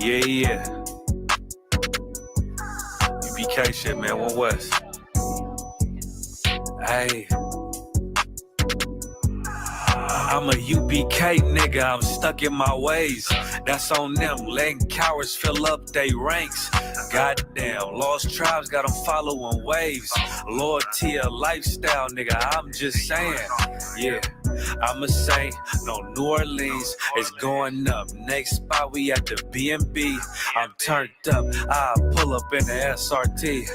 Yeah. UPK shit, man. One West. Hey. I'm a UPK nigga, I'm stuck in my ways. That's on them, letting cowards fill up they ranks. Goddamn, lost tribes got them following waves. Loyalty a lifestyle, nigga, I'm just saying. Yeah, I'ma say, no, New Orleans is going up. Next spot, we at the B&B. I'm turned up, I pull up in the SRT.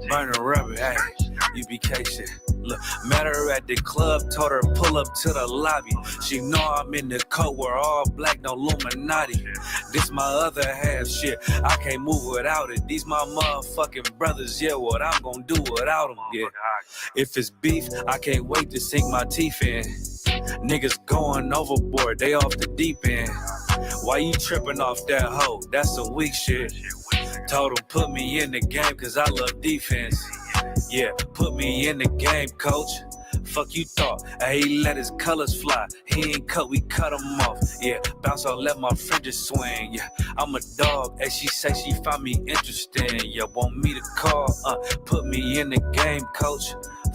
Burning rubber, hey, UPK shit. Look, met her at the club, told her pull up to the lobby. She know I'm in the coat, we're all black, no Illuminati. This my other half shit, I can't move without it. These my motherfucking brothers, yeah, what I'm gonna do without them, yeah. If it's beef, I can't wait to sink my teeth in. Niggas going overboard, they off the deep end. Why you tripping off that hoe? That's some weak shit. Told him put me in the game cause I love defense. Yeah, put me in the game, coach. Fuck you thought, he let his colors fly. He ain't cut, we cut him off. Yeah, bounce on, let my fringes swing. Yeah, I'm a dog, and she say she find me interesting. Yeah, want me to call, put me in the game, coach.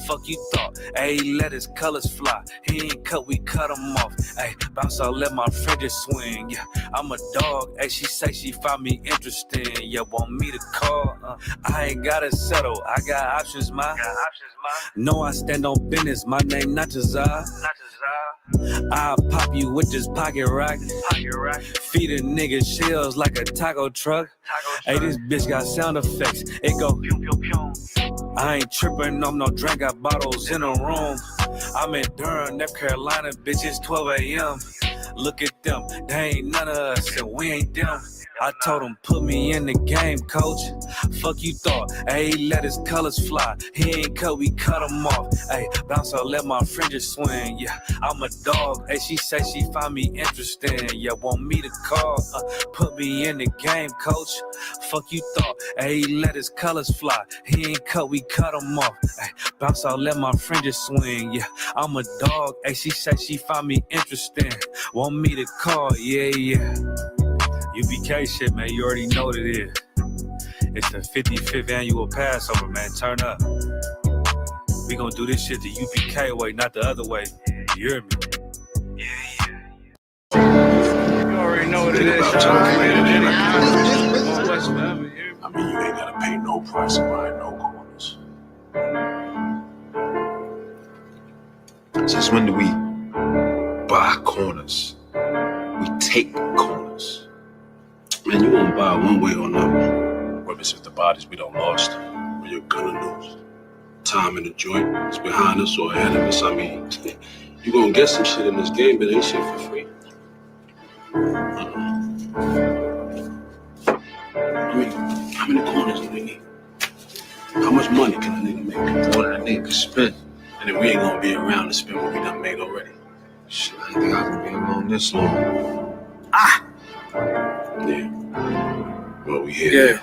Fuck you thought, he let his colors fly. He ain't cut, we cut him off. Hey, bounce on, let my fringes swing. Yeah, I'm a dog, and she say she find me interesting. Yeah, want me to call, I ain't gotta settle, I got options, ma. No, I stand on business, my name not Jazar. I'll pop you with this pocket rock. Feed a nigga shells like a taco truck. Hey, this bitch got sound effects. It go pew pew pew. I ain't tripping on no drink, got bottles in the room. I'm in Durham, North Carolina, bitch, it's 12 a.m. Look at them, they ain't none of us, and we ain't them. I told him, put me in the game, coach. Fuck you thought, he let his colors fly. He ain't cut, we cut him off. Hey, bounce on, let my fringes swing. Yeah, I'm a dog. Hey, she say she find me interesting. Yeah, want me to call. Put me in the game, coach. Fuck you thought, he let his colors fly. He ain't cut, we cut him off. Hey, bounce on, let my fringes swing. Yeah, I'm a dog. Hey, she say she find me interesting. Want me to call, yeah. UPK shit, man, you already know what it is. It's the 55th annual Passover, man, turn up. We gonna do this shit the UPK way, not the other way. You hear me? Yeah. You already know what it is. I mean, you ain't gotta pay no price to buy no corners. Since when do we buy corners? We take corners. Man, you won't buy one way or another. Whether it's the bodies we don't lost, or you're gonna lose. Time in the joint is behind us or ahead of us. I mean, you gonna get some shit in this game, but ain't shit for free. I mean, how many corners do we need? How much money can a nigga make? More than a nigga can spend. And then we ain't gonna be around to spend what we done made already. Shit, I ain't think I can be around this long. Yeah. Well, we here. Yeah.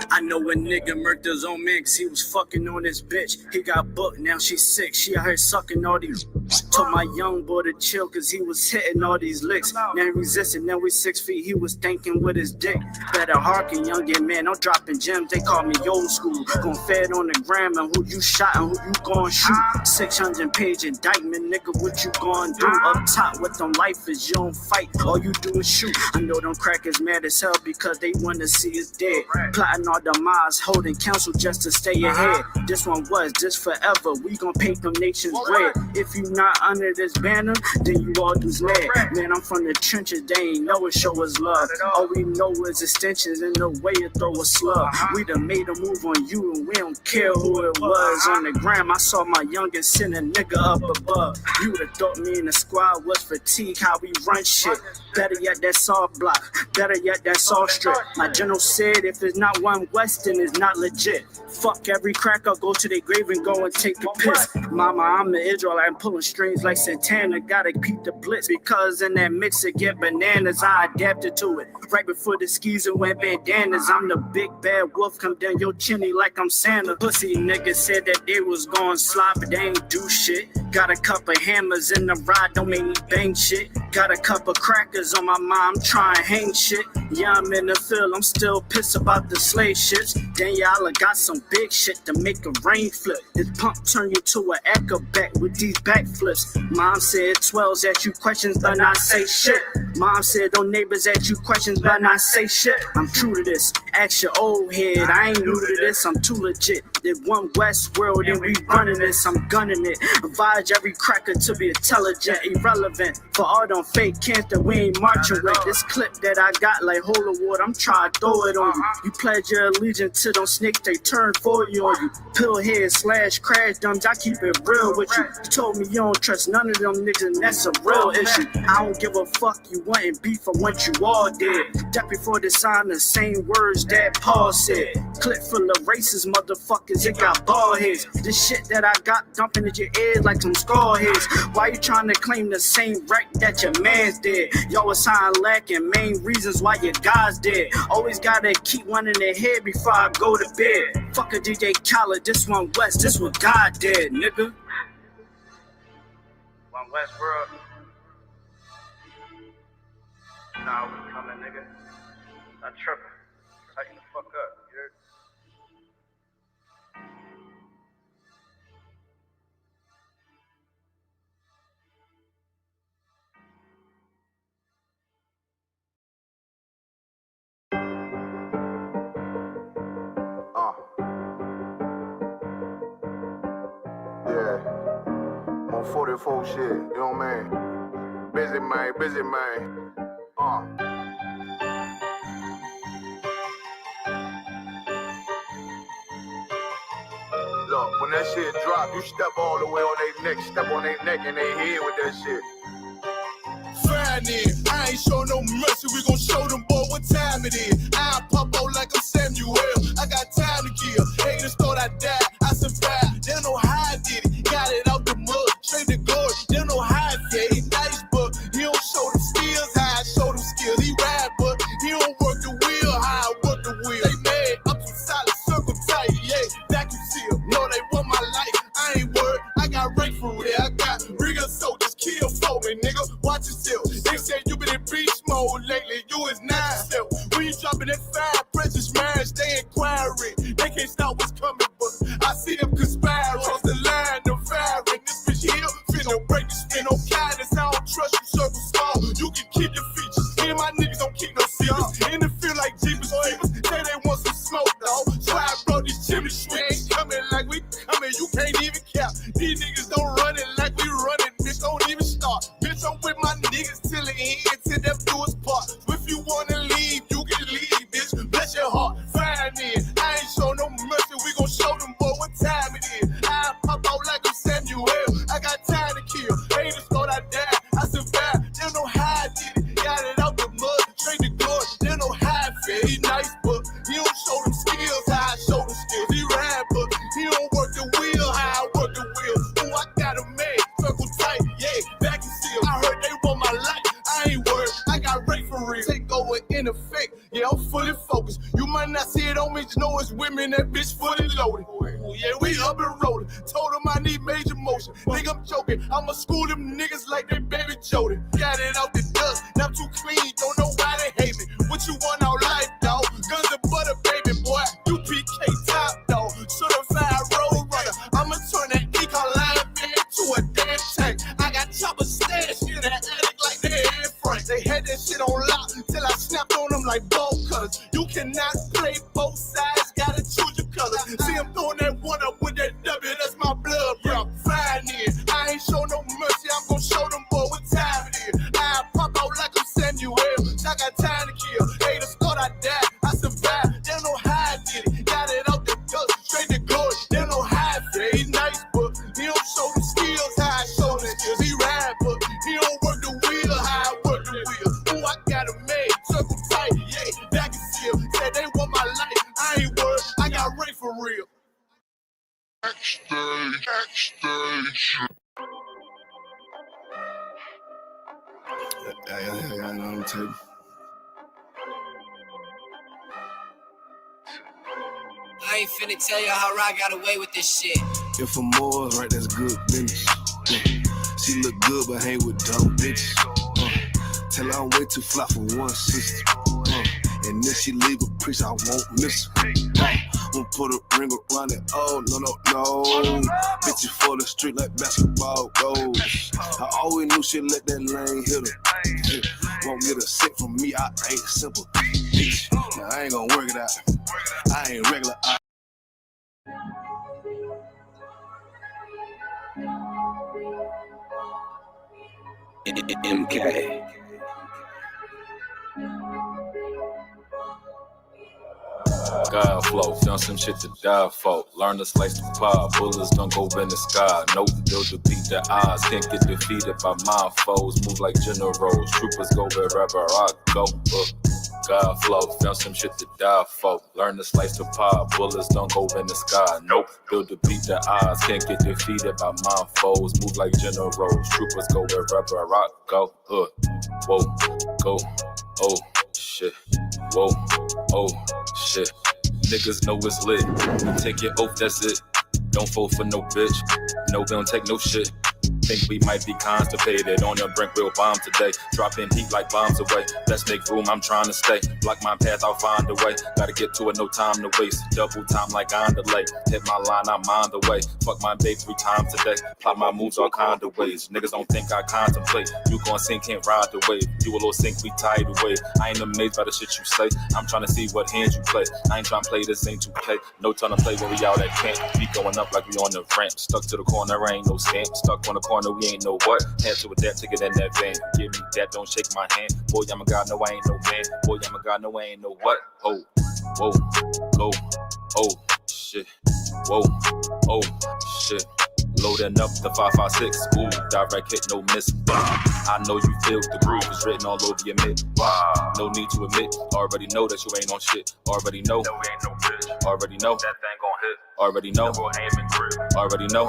I know a nigga murked his own man cause he was fucking on his bitch. He got booked, now she's sick. She out here sucking all these. Told my young boy to chill cause he was hitting all these licks. Now he resisted, now we 6 feet. He was thinking with his dick. Better hearken, youngin' man, I'm dropping gems. They call me old school. Gon' fed on the gram and who you shot and who you gon' shoot. 600-page indictment, nigga, what you gon' do? Up top with them lifers, you don't fight, all you do is shoot. I know them crackers mad as hell because they wanna see us dead. Plotting all the miles, holding counsel just to stay ahead. This one was just forever. We gon' paint them nations red. If you not under this banner, then you all do mad. Man, I'm from the trenches, they ain't know it show us love. All we know is extensions and the way you throw a slug. We done made a move on you and we don't care who it was. On the gram, I saw my youngest send a nigga up above. You would've thought me and the squad was fatigue, how we run shit. Better yet, that saw block. Better yet, that saw strip. My general said if it's not one Western, it's not legit. Fuck every cracker, go to their grave and go and take a piss. Mama, I'm the Israelite, I'm pulling strings like Santana. Gotta keep the blitz because in that mix it get bananas. I adapted to it. Right before the skis and went bandanas. I'm the big bad wolf, come down your chimney like I'm Santa. Pussy niggas said that they was gon' slide, but they ain't do shit. Got a couple hammers in the ride, don't make me bang shit. Got a couple crackers on my mind, I'm trying to hang shit. Yeah, I'm in the field, I'm still pissed about the slave ships. Daniela got some big shit to make a rain flip. This pump turn you to an acrobat with these backflips. Mom said 12s ask you questions, but not say shit. Mom said those neighbors ask you questions, but not say shit. I'm true to this, ask your old head, I ain't new to this, I'm too legit. Did one West world and we running this, I'm gunning it. Advise every cracker to be intelligent, irrelevant. For all them fake cancer, we ain't marching with. This clip that I got like holy water, I'm trying to throw it on you. You pledge your allegiance to them snakes, they turn for you on you. Pillhead / crash dumps, I keep it real with you. You told me you don't trust none of them niggas, and that's a real issue. I don't give a fuck, you wantin' beef from what you all did. Just before they signed the same words that Paul said. Clip full of racist motherfuckers, it got bald heads. This shit that I got dumping at your ear like some skull heads. Why you trying to claim the same right that your man's dead? Y'all was sign lacking main reasons why your guy's dead. Always gotta keep one in the head before I go to bed. Fuck a DJ Khaled, this one West, this one God dead, nigga. One West world. Nah, we coming, nigga. Not tripping. Tighten the fuck up, you heard? Yeah, on 44 shit, you know what I mean? Busy man. Look, when that shit drop, you step all the way on their neck, step on their neck and their head with that shit. Fine in, I ain't show no mercy, we gon' show them boy what time it is. I pop out like I'm Samuel, I got time to kill. Haters thought I died, I survived. They don't know how I did it, got it out the mud, straight to glory. They don't know how I feel, he nice, but he don't show them skills, how I show them skills. He ride, but he don't work the wheel, how I work the wheel. They mad, up to solid, circle tight, yeah, vacuum seal. No, they want my life, I ain't worried, I got rank for real. I got real soldiers, kill for me, nigga, watch yourself. They say you been in beast mode lately, you is not yourself. When you dropping that fire, precious marriage, they inquiring. They can't stop what's coming, but I see them conspiring. Cross the line, the firing. This bitch here, finna break the spin. No kindness, I don't trust you, circle small. You can keep your features. Me and my niggas don't keep no secrets. In the feel like Jeepers Creepers, say they want some smoke, dog. So I brought these chimney sweets. Coming like we coming, you can't even cap. These niggas don't run it like we running, bitch, don't even start. Bitch, I'm with my niggas till the end, till death do us part. If you wanna leave, you can leave, bitch. Bless your heart, fine in. I ain't show no mercy, we gon' show them boy what time it is. I pop out like I'm Samuel, I got time to kill. Haters thought I died, I survived. They don't know how I did it, got it out the mud, straight to glory. They don't know how I feel, he nice, but he don't show them skills, how I show them skills. He ride, but he don't work the wheel, how I work the wheel. Ooh, I got a man, circle tight, yeah, back and seal. I heard they want my life, I ain't worried, I got rate for real. Take over in effect, yeah, I'm fully focused. You might not see it on me, just know it's women, that bitch fully loaded. Ooh, yeah, we up and rolling. Told them I need major motion. Think I'm joking, I'ma school them niggas like they baby Jody. Got it out the dust, now I'm too clean, don't know why they hate me. What you want out life, dog? Guns and butter, baby boy. UPK top, dog. Certified road runner. I'ma turn that econ line into a damn tank. I got choppers stashed in the attic like they Air Frank. They had that shit on lock till I snapped on them like bolt cutters. You cannot play both sides, gotta choose your colors. See, I'm throwing that one up with that W, that's my blood, bro. Fine in. I ain't show no mercy, I'm gon' show them boy what time it is. I pop out like I'm Samuel, I got time to kill. Haters thought I died, I survived. They don't know how I did it, got it out the dust, straight to glory. They don't know how I feel, he nice, but he don't show them skills, how I show them skills. He ride, but he don't work the wheel, how I work the wheel. Ooh, I got a man, circle tight, yeah, back and seal. Said they want my life, I ain't worried, I got Ray for real. Backstage. I know I'm taking. I ain't finna tell you how I got away with this shit. If I'm more right, that's good business. Yeah. She look good, but hang with dope bitches. Tell her I'm way too fly for one sister. And if she leave a priest, I won't miss her. Won't put a ring around it. Oh, no. Bitches for the street like basketball goals. I always knew she'd let that lane hit her. Won't get a sick from me, I ain't simple. Bitch, now I ain't gonna work it out. I ain't regular. MK. God flow, found some shit to die for. Learn to slice the pie, bullets don't go in the sky. No, build to beat the odds, can't get defeated by my foes. Move like generals, troopers go wherever I go. God flow, found some shit to die for. Learn to slice the pie, bullets don't go in the sky. Nope, build to beat the odds, can't get defeated by my foes. Move like generals, troopers go wherever I go. Whoa, go, oh shit. Whoa, oh shit. Niggas know it's lit. You take your oath, that's it. Don't vote for no bitch. No, we don't take no shit. Think we might be constipated. On the brink, we'll bomb today. Dropping heat like bombs away. Let's make room, I'm trying to stay. Block my path, I'll find a way. Gotta get to it, no time to waste. Double time like on delay. Hit my line, I'm on the way. Fuck my babe 3 times a day. Plot my moves all kind of ways. Niggas don't think I contemplate. You gon' sink, can't ride the wave. You a little sink, we tide away. I ain't amazed by the shit you say. I'm trying to see what hands you play. I ain't trying to play this, ain't 2K. No time to play when we out at camp. We going up like we on the ramp. Stuck to the corner, ain't no scam. Stuck on the corner, we ain't know what. Had to adapt to get in that van. Give me that, don't shake my hand. Boy, I'm a god, no, I ain't no man. Boy, I'm a god, no, I ain't no what. Oh, whoa, go, oh, shit. Whoa, oh, shit. Loading up the 5.56, ooh, direct hit, no miss. I know you feel the groove is written all over your mid. No need to admit, already know that you ain't on shit. Already know, no, ain't no bitch. Already know, that thing gon' hit. Already know, already know.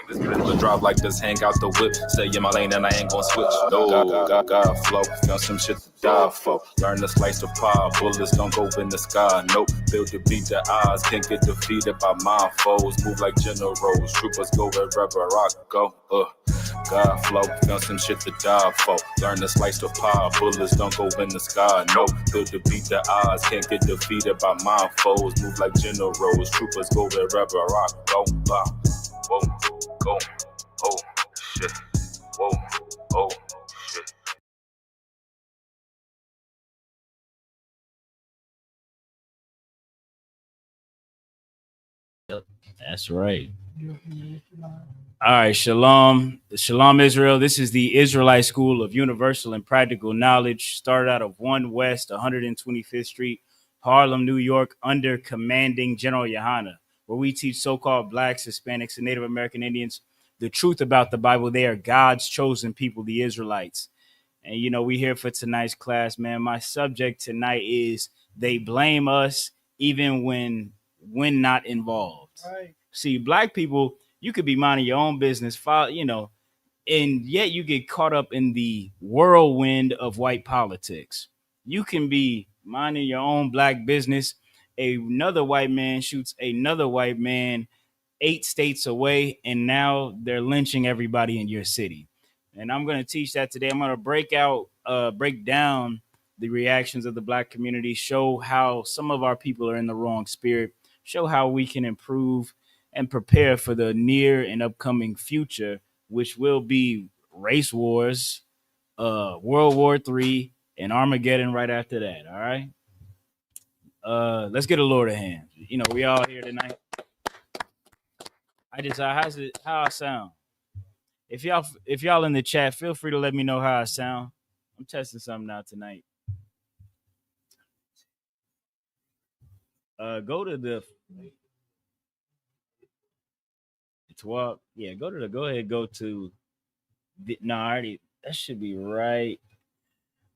The drive like this, hang out the whip. Stay in my lane and I ain't gon' switch. No, God flow, found some shit to die for. Learn to slice the pie, bullets don't go in the sky. Nope, build to beat the odds, can't get defeated by my foes. Move like generals, troopers go wherever I go. God flow, found some shit to die for. Learn to slice the pie, bullets don't go in the sky. Nope, build to beat the odds, can't get defeated by my foes. Move like generals, troopers go wherever I go. Whoa, go, oh shit. Whoa, oh shit. That's right. All right, Shalom. Shalom, Israel. This is the Israelite School of Universal and Practical Knowledge. Started out of 1 West 125th Street, Harlem, New York, under commanding General Yohana, where we teach so-called Blacks, Hispanics, and Native American Indians the truth about the Bible. They are God's chosen people, the Israelites. And, you know, we here for tonight's class, man. My subject tonight is they blame us even when not involved. Right. See, Black people, you could be minding your own business, you know, and yet you get caught up in the whirlwind of white politics. You can be minding your own Black business. Another white man shoots another white man 8 states away, and now they're lynching everybody in your city. And I'm going to teach that today. I'm going to break down the reactions of the Black community, show how some of our people are in the wrong spirit, show how we can improve and prepare for the near and upcoming future, which will be race wars, World War III, and Armageddon right after that. All right. Let's get a Lord of hands. You know, we all here tonight. How I sound? If y'all in the chat, feel free to let me know how I sound. I'm testing something out tonight. Go to the 12. Yeah, go to already. That should be right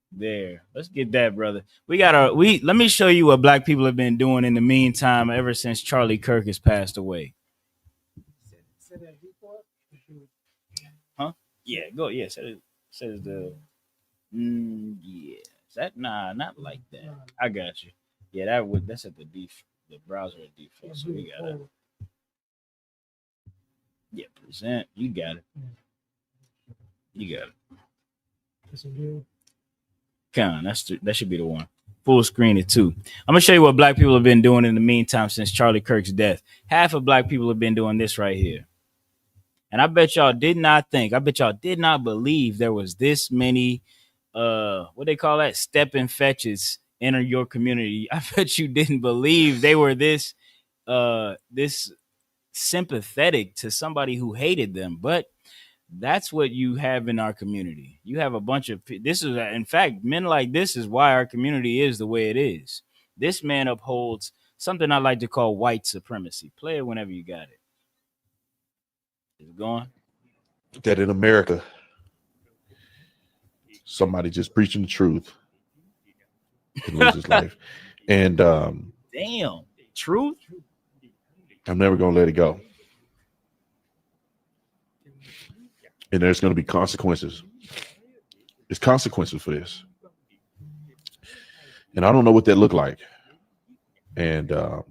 there. Let's get that, brother. Let me show you what Black people have been doing in the meantime ever since Charlie Kirk has passed away. Huh? Yeah, go. Yeah, says the. Yeah, is that not like that. I got you. Yeah, that's at the browser at default. So we got it. Yeah, present. You got it. You got it. Come on, that should be the one. Full screen it too. I'm gonna show you what black people have been doing in the meantime since Charlie Kirk's death. Half of black people have been doing this right here. And I bet y'all did not believe there was this many what they call that, stepping fetches enter your community. I bet you didn't believe they were this sympathetic to somebody who hated them. But that's what you have in our community. You have a bunch of in fact, men like this is why our community is the way it is. This man upholds something I like to call white supremacy. Play it whenever you got it. Is it going? That in America, somebody just preaching the truth can lose his life. And damn, truth. I'm never gonna let it go. And there's going to be consequences. There's consequences for this. And I don't know what that looked like. And but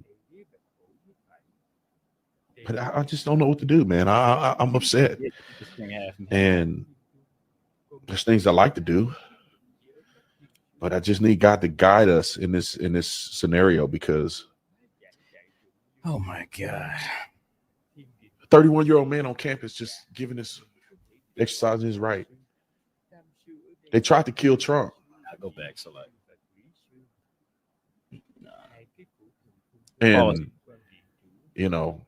I just don't know what to do, man. I'm upset. And there's things I like to do. But I just need God to guide us in this scenario, because oh my God. A 31-year-old man on campus just giving this, exercising his right. They tried to kill Trump. I go back so like and you know,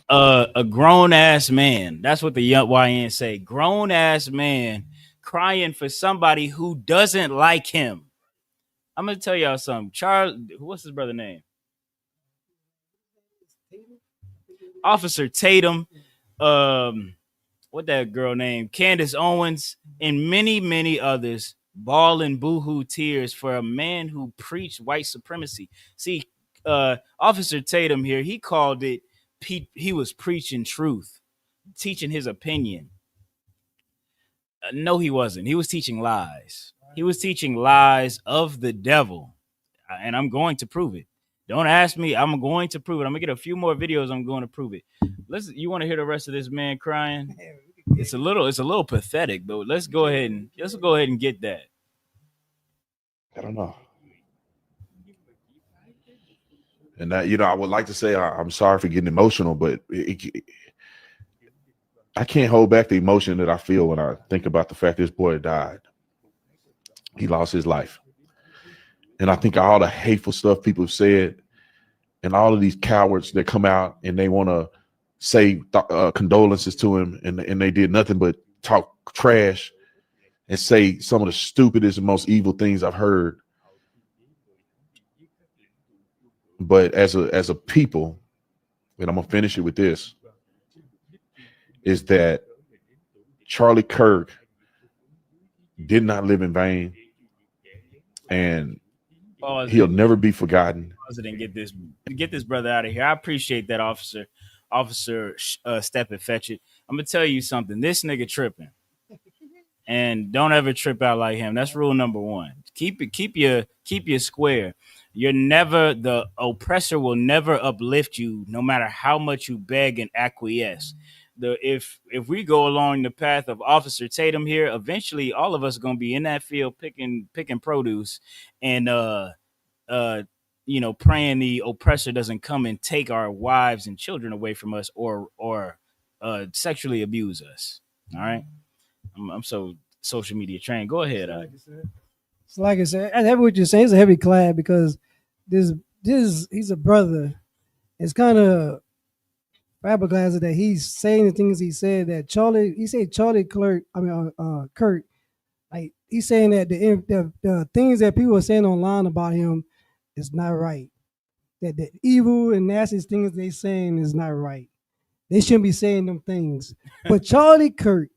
a grown ass man. That's what the young YN say. Grown ass man crying for somebody who doesn't like him. I'm gonna tell y'all something. Charles, what's his brother name? Officer Tatum. What that girl named Candace Owens, and many others bawling boohoo tears for a man who preached white supremacy. See, Officer Tatum here, he called it, he was preaching truth, teaching his opinion. No, he wasn't. He was teaching lies. He was teaching lies of the devil, and I'm going to prove it. Don't ask me. I'm going to prove it. I'm gonna get a few more videos. I'm going to prove it. You want to hear the rest of this man crying? It's a little pathetic, but let's go ahead and get that. I don't know. And that, you know, I would like to say I'm sorry for getting emotional, but I can't hold back the emotion that I feel when I think about the fact this boy died. He lost his life. And I think all the hateful stuff people have said, and all of these cowards that come out and they want to say condolences to him, and they did nothing but talk trash and say some of the stupidest and most evil things I've heard. But as a people, and I'm gonna finish it with this, is that Charlie Kirk did not live in vain, and he'll never be forgotten. And get this brother out of here. I appreciate that, Officer Step and Fetch It. I'm gonna tell you something. This nigga tripping, and don't ever trip out like him. That's rule number one. Keep your square. The oppressor will never uplift you, no matter how much you beg and acquiesce. If we go along the path of Officer Tatum here, eventually all of us are gonna be in that field picking produce, and praying the oppressor doesn't come and take our wives and children away from us or sexually abuse us. All right. I'm so social media trained. Go ahead. It's like I said, I heavy what you're saying. It's a heavy clad because this he's a brother. It's kind of flabbergasted that he's saying the things he said that Charlie Kirk, like he's saying that the things that people are saying online about him is not right. That the evil and nasty things they saying is not right. They shouldn't be saying them things. But Charlie Kirk,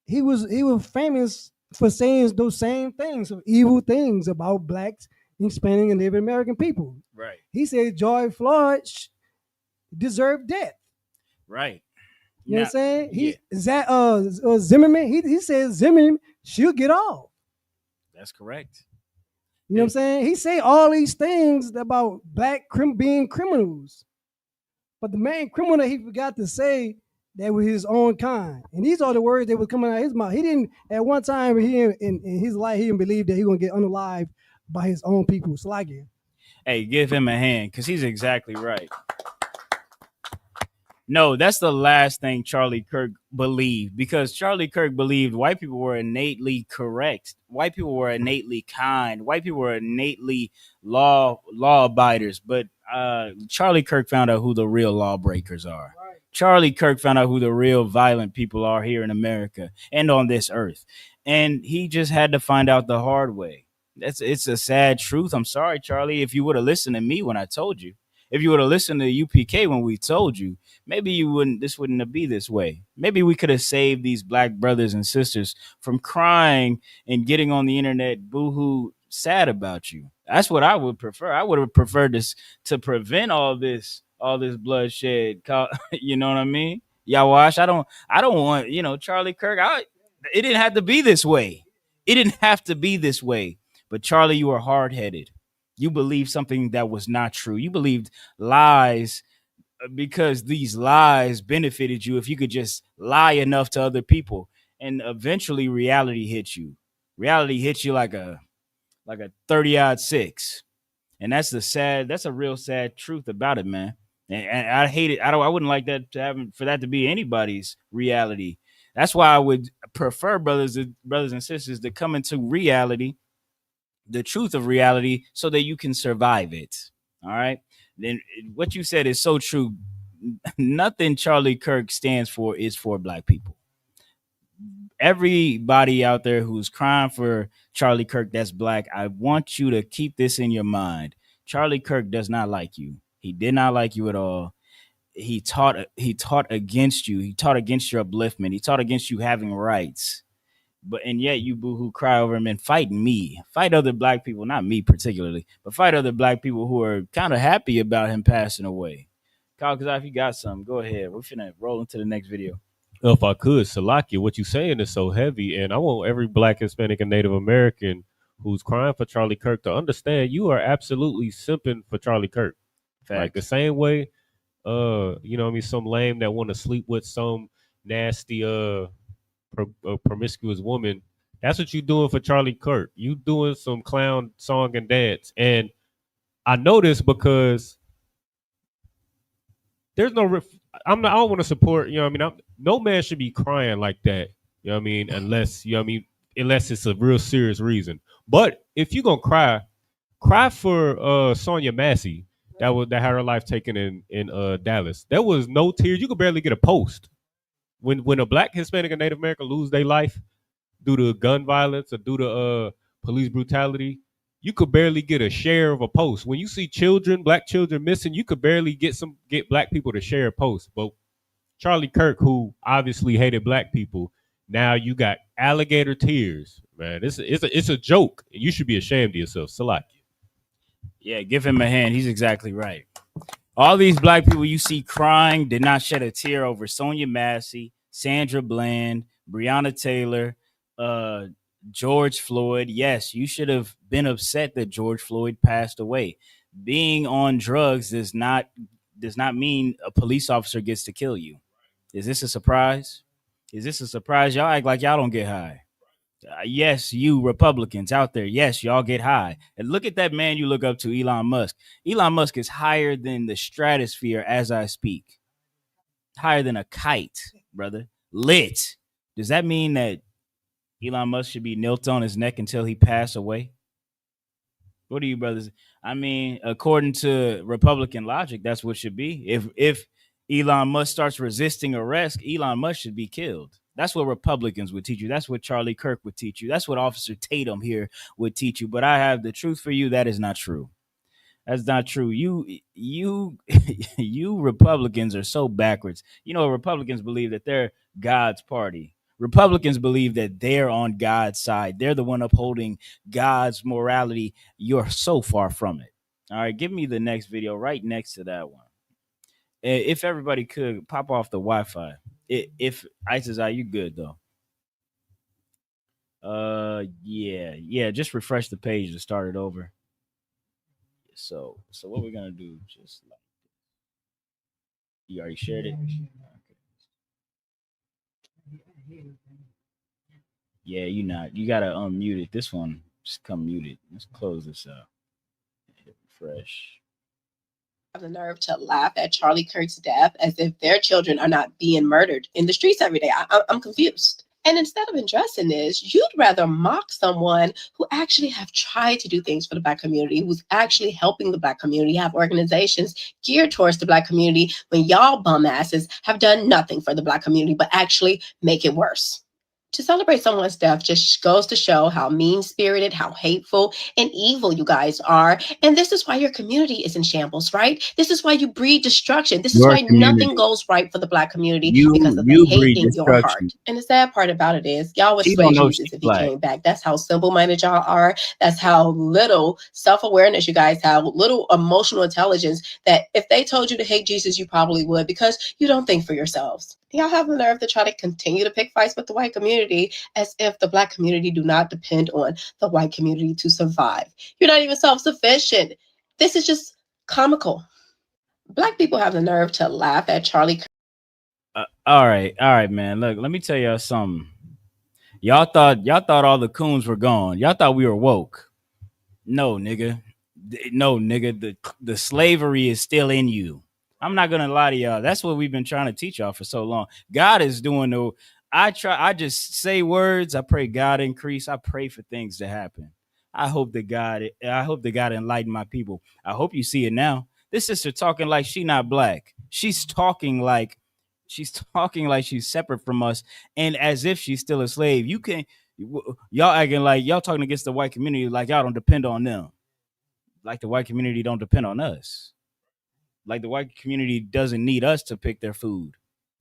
he was famous for saying those same things, some evil things about blacks, Hispanic, and Native American people. Right. He said George Floyd deserved death. Right. You know what I'm saying? Zimmerman, he said Zimmerman should get off. That's correct. You know what I'm saying? He say all these things about black being criminals. But the main criminal he forgot to say that were his own kind. And these are the words that were coming out of his mouth. He didn't, at one time in his life, he didn't believe that he was going to get unalived by his own people. So like it. Hey, give him a hand because he's exactly right. No, that's the last thing Charlie Kirk believed, because Charlie Kirk believed white people were innately correct. White people were innately kind. White people were innately law abiders. But Charlie Kirk found out who the real lawbreakers are. Right. Charlie Kirk found out who the real violent people are here in America and on this earth. And he just had to find out the hard way. It's a sad truth. I'm sorry, Charlie, if you would have listened to me when I told you. If you would have listened to UPK when we told you, maybe this wouldn't have been this way. Maybe we could have saved these black brothers and sisters from crying and getting on the internet boohoo sad about you. That's what I would prefer. I would have preferred this to prevent all this bloodshed. You know what I mean? Yawash, I don't want, Charlie Kirk. It didn't have to be this way. It didn't have to be this way. But Charlie, you are hard-headed. You believed something that was not true. You believed lies because these lies benefited you if you could just lie enough to other people. And eventually reality hits you. Reality hits you like a 30-odd 6. And that's a real sad truth about it, man. And I hate it. I wouldn't like that for that to be anybody's reality. That's why I would prefer brothers and sisters to come into reality, the truth of reality, so that you can survive it. All right. Then what you said is so true. Nothing Charlie Kirk stands for is for black people. Everybody out there who's crying for Charlie Kirk that's black, I want you to keep this in your mind. Charlie Kirk does not like you. He did not like you at all. He taught against you. He taught against your upliftment. He taught against you having rights. And yet you boohoo cry over him and fight me. Fight other black people, not me particularly, but fight other black people who are kind of happy about him passing away. Kyle, if you got something, go ahead. We're finna roll into the next video. If I could, Salakia, what you saying is so heavy, and I want every black, Hispanic, and Native American who's crying for Charlie Kirk to understand you are absolutely simping for Charlie Kirk. Facts. Like the same way, some lame that want to sleep with some nasty, promiscuous woman. That's what you doing for Charlie Kirk. You doing some clown song and dance, and I know this because there's no. I don't want to support. No man should be crying like that. Unless unless it's a real serious reason. But if you gonna cry for Sonya Massey that had her life taken in Dallas. There was no tears. You could barely get a post. When a black, Hispanic, and Native American lose their life due to gun violence or due to police brutality, you could barely get a share of a post. When you see black children missing, you could barely get black people to share a post. But Charlie Kirk, who obviously hated black people, now you got alligator tears, man. It's a joke. You should be ashamed of yourself. Salak. Yeah, give him a hand. He's exactly right. All these black people you see crying did not shed a tear over Sonya Massey, Sandra Bland, Breonna Taylor, George Floyd. Yes, you should have been upset that George Floyd passed away. Being on drugs does not mean a police officer gets to kill you. Is this a surprise? Y'all act like y'all don't get high. Yes, you Republicans out there, yes, y'all get high. And look at that man you look up to, Elon Musk. Elon Musk is higher than the stratosphere as I speak. Higher than a kite, brother. Lit. Does that mean that Elon Musk should be knelt on his neck until he pass away? What do you brothers? I mean, according to Republican logic, that's what should be. If Elon Musk starts resisting arrest, Elon Musk should be killed. That's what Republicans would teach you. That's what Charlie Kirk would teach you. That's what Officer Tatum here would teach you. But I have the truth for you. That is not true. That's not true. You Republicans are so backwards. Republicans believe that they're God's party. Republicans believe that they're on God's side. They're the one upholding God's morality. You're so far from it. All right, give me the next video right next to that one. If everybody could pop off the Wi-Fi. If ISIS, are you good though? Yeah. Just refresh the page to start it over. So what we're gonna do? Just like you already shared it. Okay. Yeah, you not. You gotta unmute it. This one just come muted. Let's close this out. Hit refresh. Have the nerve to laugh at Charlie Kirk's death as if their children are not being murdered in the streets every day. I'm confused. And instead of addressing this, you'd rather mock someone who actually have tried to do things for the Black community, who's actually helping the Black community, have organizations geared towards the Black community, when y'all bum asses have done nothing for the Black community, but actually make it worse. To celebrate someone's death just goes to show how mean-spirited, how hateful and evil you guys are. And this is why your community is in shambles, right? This is why you breed destruction. This is Your why community. nothing goes right for the Black community, You because of the you hate breed in your heart. destruction. And the sad part about it is, y'all would She slay don't know Jesus she's if he Black. came back. That's how simple-minded y'all are. That's how little self-awareness you guys have, little emotional intelligence, that if they told you to hate Jesus, you probably would, because you don't think for yourselves. Y'all have the nerve to try to continue to pick fights with the white community as if the Black community do not depend on the white community to survive. You're not even self-sufficient. This is just comical. Black people have the nerve to laugh at Charlie. All right, man. Look, let me tell y'all something. Y'all thought all the coons were gone. Y'all thought we were woke. No, nigga. No, nigga. The slavery is still in you. I'm not gonna lie to y'all. That's what we've been trying to teach y'all for so long. God is doing the. I just say words. I pray God increase. I pray for things to happen. I hope that God enlighten my people. I hope you see it now. This sister talking like she not Black. She's talking like she's separate from us, and as if she's still a slave. Y'all acting like y'all talking against the white community like y'all don't depend on them. Like the white community don't depend on us. Like the white community doesn't need us to pick their food.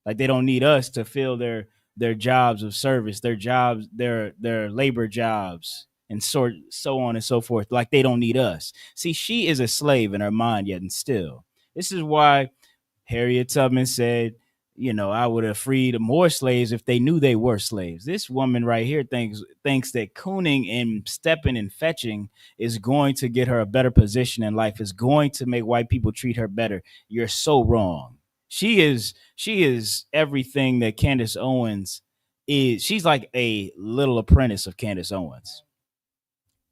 Like they don't need us to fill their jobs of service, their labor jobs, and so on and so forth. Like they don't need us. See, she is a slave in her mind yet and still. This is why Harriet Tubman said, I would have freed more slaves if they knew they were slaves. This woman right here thinks that cooning and stepping and fetching is going to get her a better position in life, is going to make white people treat her better. You're so wrong. She is everything that Candace Owens is. She's like a little apprentice of Candace Owens.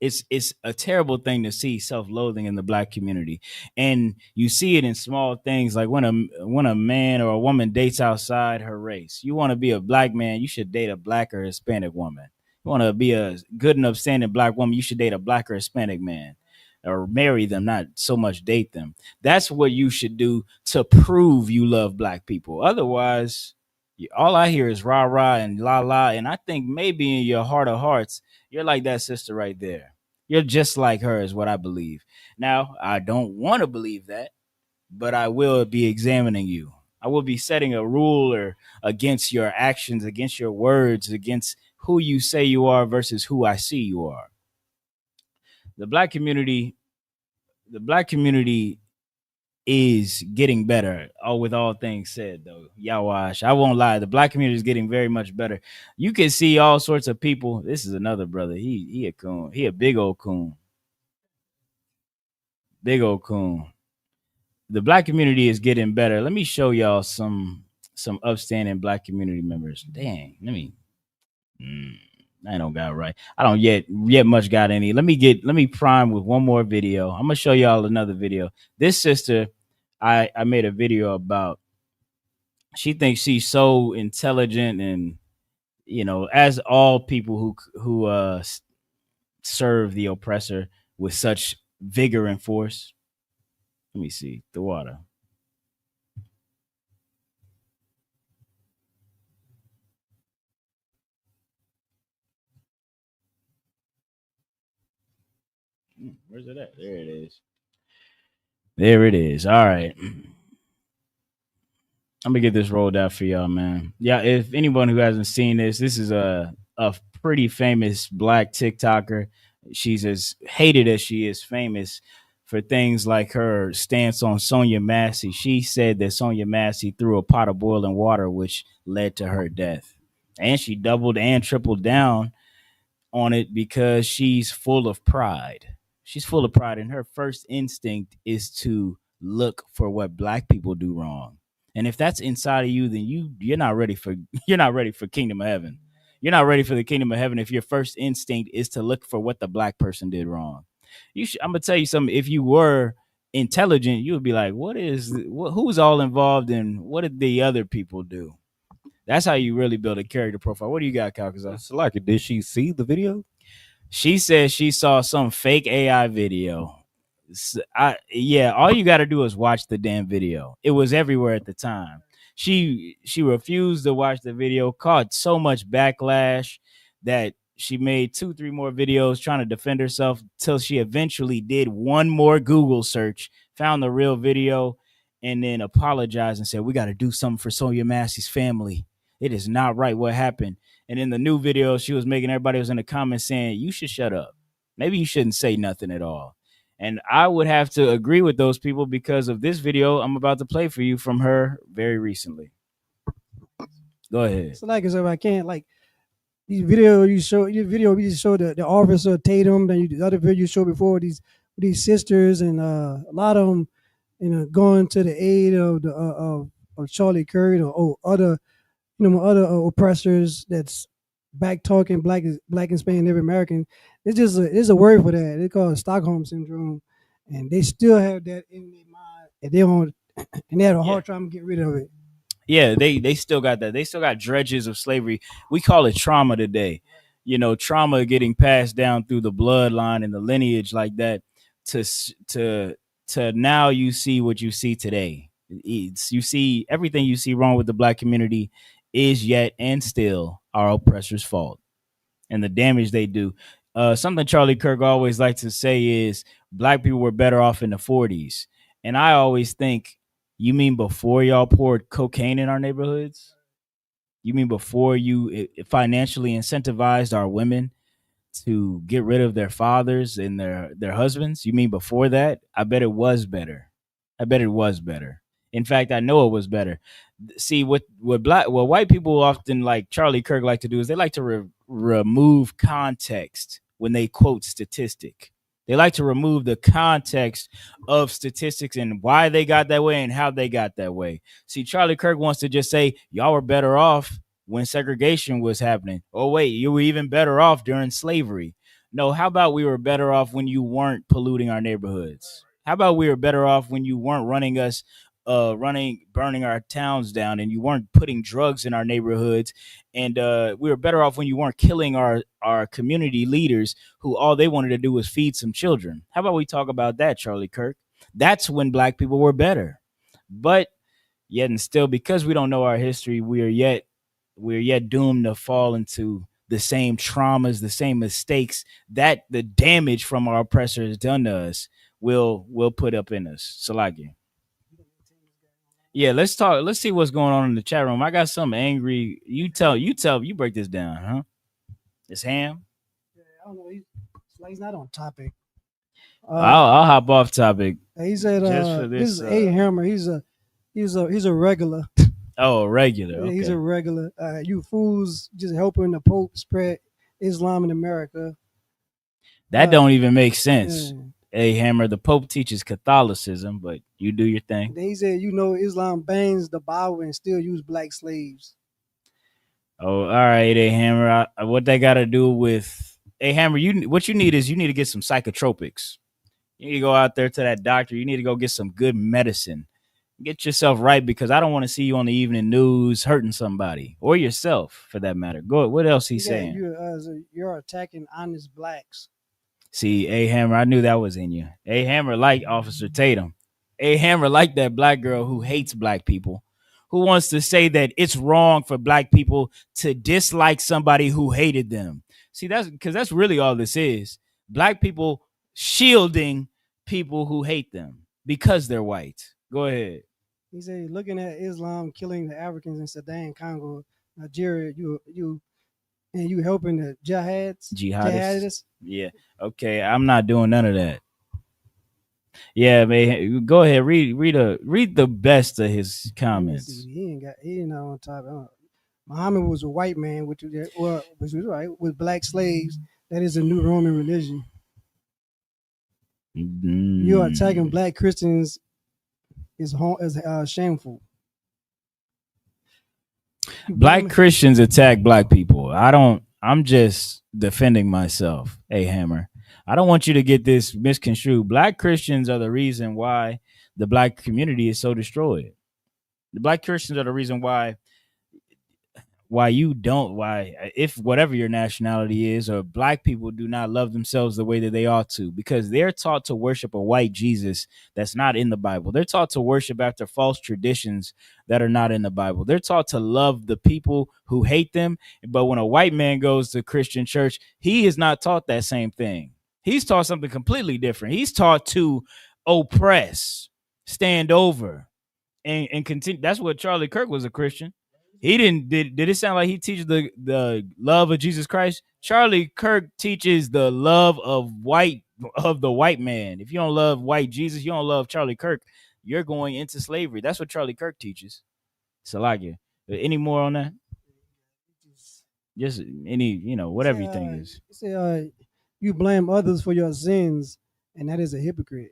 It's a terrible thing to see self-loathing in the Black community, and you see it in small things like when a man or a woman dates outside her race. You want to be a Black man, you should date a Black or Hispanic woman. You want to be a good and upstanding Black woman, you should date a Black or Hispanic man, or marry them, not so much date them. That's what you should do to prove you love Black people. Otherwise, all I hear is rah rah and la la, and I think maybe in your heart of hearts you're like that sister right there. You're just like her, is what I believe. Now, I don't want to believe that, but I will be examining you. I will be setting a ruler against your actions, against your words, against who you say you are versus who I see you are. The Black community is getting better. With all things said, though, Yawash, I won't lie, the Black community is getting very much better. You can see all sorts of people. This is another brother. He a coon. He a big old coon. Big old coon. The Black community is getting better. Let me show y'all some upstanding Black community members. Dang, let me. I don't got it right. I don't yet much got any. Let me prime with one more video. I'm gonna show y'all another video. This sister, I made a video about. She thinks she's so intelligent, and as all people who serve the oppressor with such vigor and force. Let me see the water. Where's it at? There it is. There it is. All right. I'm gonna get this rolled out for y'all, man. Yeah, if anyone who hasn't seen this is a pretty famous Black TikToker. She's as hated as she is famous for things like her stance on Sonya Massey. She said that Sonya Massey threw a pot of boiling water, which led to her death. And she doubled and tripled down on it because she's full of pride. She's full of pride, and her first instinct is to look for what Black people do wrong. And if that's inside of you, then you're not ready for kingdom of heaven. You're not ready for the kingdom of heaven if your first instinct is to look for what the black person did wrong. I'm gonna tell you something. If you were intelligent, you would be like, who's all involved and what did the other people do? That's how you really build a character profile. What do you got, Calcazar? Salaki, did she see the video? She says she saw some fake AI video. All you got to do is watch the damn video. It was everywhere at the time. She refused to watch the video, caught so much backlash that she made 2-3 more videos trying to defend herself till she eventually did one more Google search, found the real video, and then apologized and said, "We got to do something for Sonya Massey's family. It is not right what happened." And in the new video, she was making everybody was in the comments saying, "You should shut up. Maybe you shouldn't say nothing at all." And I would have to agree with those people because of this video I'm about to play for you from her very recently. Go ahead. So like I said, I can't like these video you show we just show the officer Tatum, then the other video you showed before these sisters and a lot of them, going to the aid of the of Charlie Kirk or other other oppressors that's back talking black and Spanish Native American. There's a word for that. They call it Stockholm syndrome, and they still have that in their mind, and they had a hard time getting rid of it. Yeah, they still got that. They still got dredges of slavery. We call it trauma today. Trauma getting passed down through the bloodline and the lineage like that to now you see what you see today. You see everything you see wrong with the black community is yet and still our oppressors' fault and the damage they do. Something Charlie Kirk always likes to say is black people were better off in the 40s. And I always think, you mean before y'all poured cocaine in our neighborhoods? You mean before you financially incentivized our women to get rid of their fathers and their husbands? You mean before that? I bet it was better. In fact, I know it was better. See, what white people often like Charlie Kirk like to do is they like to remove context when they quote statistic. They like to remove the context of statistics and why they got that way and how they got that way. See, Charlie Kirk wants to just say, y'all were better off when segregation was happening. Oh, wait, you were even better off during slavery. No, how about we were better off when you weren't polluting our neighborhoods? How about we were better off when you weren't burning our towns down and you weren't putting drugs in our neighborhoods? And we were better off when you weren't killing our community leaders who all they wanted to do was feed some children. How about we talk about that, Charlie Kirk? That's when black people were better. But yet and still, because we don't know our history, we're yet doomed to fall into the same traumas, the same mistakes that the damage from our oppressor has done to us will put up in us. Salagi. Yeah, let's talk. Let's see what's going on in the chat room. I got some angry. You break this down, huh? It's Ham. Yeah, I don't know. He's not on topic. I'll hop off topic. He said, "This is A Hammer. He's a regular." Oh, regular. Okay. He's a regular. You fools just helping the Pope spread Islam in America. That don't even make sense. Yeah. Hey, Hammer, the Pope teaches Catholicism, but you do your thing. Then he said, Islam bans the Bible and still use black slaves. Oh, all right, hey, Hammer. What they got to do with... Hey, Hammer, what you need to get some psychotropics. You need to go out there to that doctor. You need to go get some good medicine. Get yourself right, because I don't want to see you on the evening news hurting somebody or yourself, for that matter. Go. What else he's saying? You're attacking honest blacks. See, A Hammer, I knew that was in you. A Hammer like Officer Tatum. A Hammer like that black girl who hates black people, who wants to say that it's wrong for black people to dislike somebody who hated them. See, that's really all this is. Black people shielding people who hate them because they're white. Go ahead. He said, looking at Islam killing the Africans in Sudan, Congo, Nigeria, you helping the jihadists? Yeah. Okay. I'm not doing none of that. Yeah, man. Go ahead. Read the best of his comments. He ain't not on top. Muhammad was a white man, which was right with black slaves. That is a new Roman religion. You are attacking black Christians is shameful. Black Christians attack black people. I'm just defending myself. Hey, Hammer. I don't want you to get this misconstrued. Black Christians are the reason why the black community is so destroyed. The black Christians are the reason why if whatever your nationality is, or black people do not love themselves the way that they ought to, because they're taught to worship a white Jesus that's not in the Bible. They're taught to worship after false traditions that are not in the Bible. They're taught to love the people who hate them. But when a white man goes to Christian church, he is not taught that same thing. He's taught something completely different. He's taught to oppress, stand over, and continue. That's what Charlie Kirk was a Christian. He didn't. Did it sound like he teaches the love of Jesus Christ? Charlie Kirk teaches the love of the white man. If you don't love white Jesus, you don't love Charlie Kirk, you're going into slavery. That's what Charlie Kirk teaches. Salakia. Any more on that? Just any, whatever you think is. Say, you blame others for your sins, and that is a hypocrite.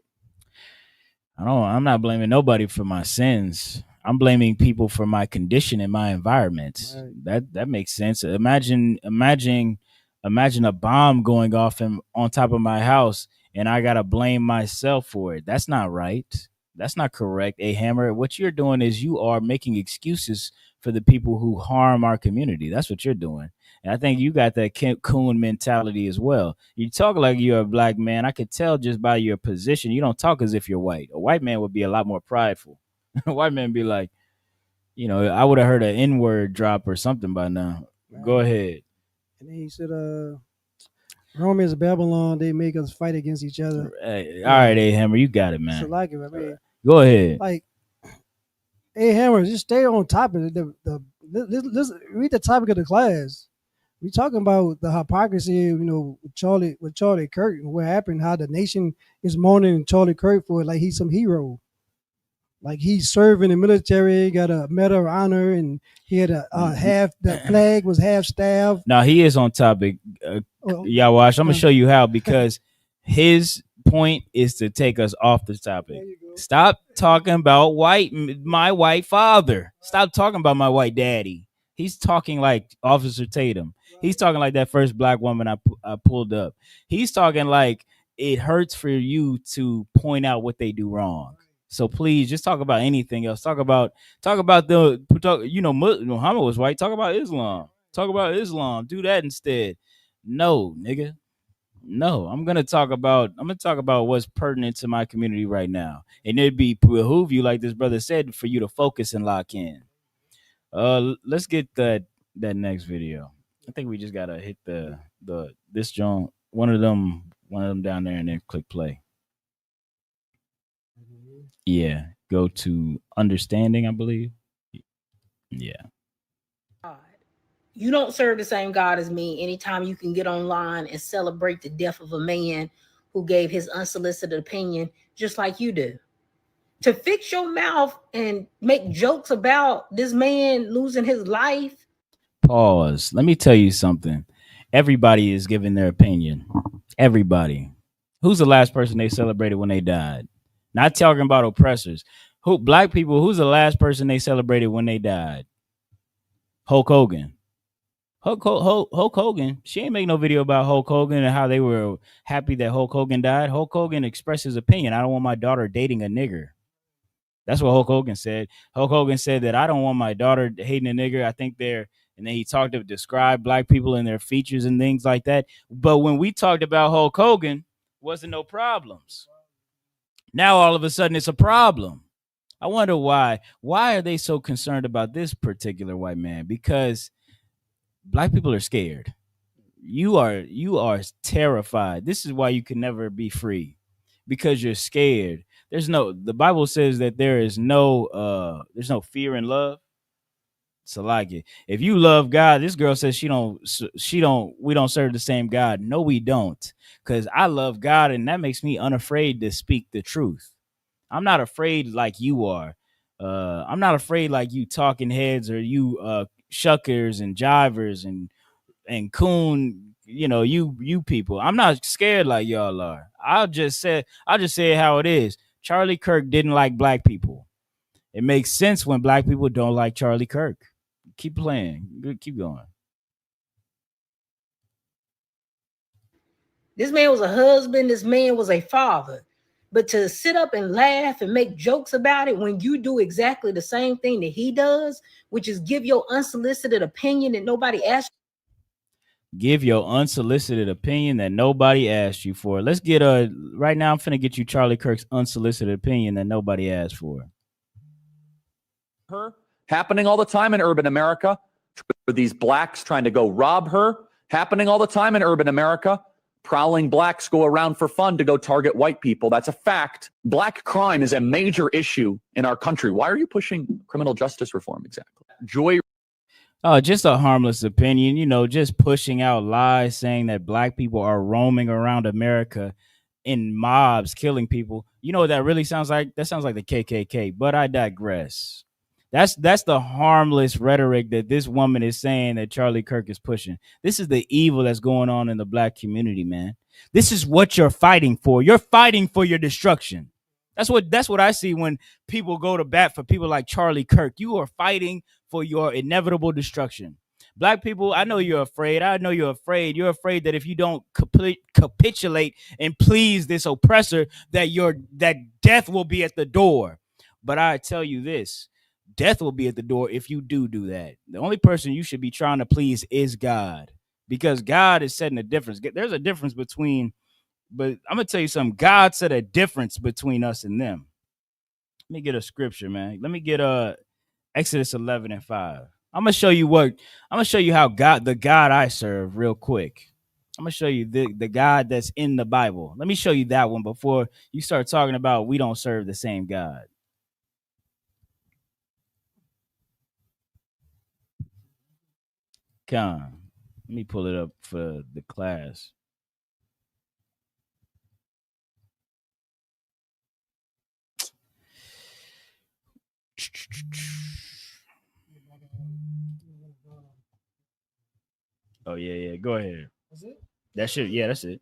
I'm not blaming nobody for my sins. I'm blaming people for my condition and my environment. Right. That makes sense. Imagine a bomb going off on top of my house, and I gotta blame myself for it. That's not right. That's not correct. Hey, Hammer, what you're doing is you are making excuses for the people who harm our community. That's what you're doing. And I think you got that coon mentality as well. You talk like you're a black man. I could tell just by your position. You don't talk as if you're white. A white man would be a lot more prideful. A white man be like, I would have heard an N-word drop or something by now. Right. Go ahead. And then he said, Rome is Babylon. They make us fight against each other. Hey, all right, A Hammer, you got it, man. So like it, I mean, go ahead. Like, A Hammer, just stay on top of it. Let's read the topic of the class. We talking about the hypocrisy, with Charlie Kirk and what happened, how the nation is mourning Charlie Kirk for like he's some hero. Like he's serving the military, got a Medal of Honor, and he had the flag was half staff. Now he is on topic. Yawash, I'm gonna show you how, because his point is to take us off the topic. Stop talking about my white father. Stop talking about my white daddy. He's talking like Officer Tatum. He's talking like that first black woman I pulled up. He's talking like it hurts for you to point out what they do wrong. So please just talk about anything else. Talk about Muhammad was white. Talk about Islam. Talk about Islam. Do that instead. No, nigga. No, I'm gonna talk about what's pertinent to my community right now. And it'd behoove you, like this brother said, for you to focus and lock in. Let's get that next video. I think we just gotta hit this joint, one of them down there, and then click play. Yeah, go to understanding, I believe. Yeah. You don't serve the same God as me. Anytime you can get online and celebrate the death of a man who gave his unsolicited opinion, just like you do. To fix your mouth and make jokes about this man losing his life. Pause. Let me tell you something. Everybody is giving their opinion. Everybody. Who's the last person they celebrated when they died? Not talking about oppressors. Black people, who's the last person they celebrated when they died? Hulk Hogan. Hulk Hogan. She ain't make no video about Hulk Hogan and how they were happy that Hulk Hogan died. Hulk Hogan expressed his opinion. I don't want my daughter dating a nigger. That's what Hulk Hogan said. Hulk Hogan said that I don't want my daughter hating a nigger. I think and then he talked to describe black people and their features and things like that. But when we talked about Hulk Hogan, wasn't no problems. Now all of a sudden it's a problem. I wonder why. Why are they so concerned about this particular white man? Because black people are scared. You are terrified. This is why you can never be free, because you're scared. The Bible says that there's no fear in love. So like it. If you love God, this girl says we don't serve the same God. No, we don't. Because I love God, and that makes me unafraid to speak the truth. I'm not afraid like you are. I'm not afraid like you talking heads or you shuckers and jivers and coon, you people. I'm not scared like y'all are. I'll just say how it is. Charlie Kirk didn't like black people. It makes sense when black people don't like Charlie Kirk. Keep playing. Good. Keep going. This man was a husband. This man was a father. But to sit up and laugh and make jokes about it when you do exactly the same thing that he does, which is give your unsolicited opinion that nobody asked. Give your unsolicited opinion that nobody asked you for. Let's get right now. I'm finna get you Charlie Kirk's unsolicited opinion that nobody asked for. Her happening all the time in urban America. These blacks trying to go rob her. Happening all the time in urban America. Prowling blacks go around for fun to go target white people. That's a fact. Black crime is a major issue in our country. Why are you pushing criminal justice reform exactly? Joy. Oh, just a harmless opinion, just pushing out lies saying that black people are roaming around America in mobs, killing people. You know what that really sounds like? That sounds like the KKK, but I digress. That's the harmless rhetoric that this woman is saying that Charlie Kirk is pushing. This is the evil that's going on in the black community, man. This is what you're fighting for. You're fighting for your destruction. That's what I see when people go to bat for people like Charlie Kirk. You are fighting for your inevitable destruction. Black people, I know you're afraid. You're afraid that if you don't capitulate and please this oppressor, that death will be at the door. But I tell you this. Death will be at the door if you do that. The only person you should be trying to please is God, because God is setting a difference. There's a difference between, but I'm going to tell you something. God set a difference between us and them. Let me get a scripture, man. Let me get Exodus 11:5. I'm going to show you how the God I serve real quick. I'm going to show you the God that's in the Bible. Let me show you that one before you start talking about we don't serve the same God. Let me pull it up for the class. Oh yeah. Go ahead. That's it? That's it. Yeah, that's it.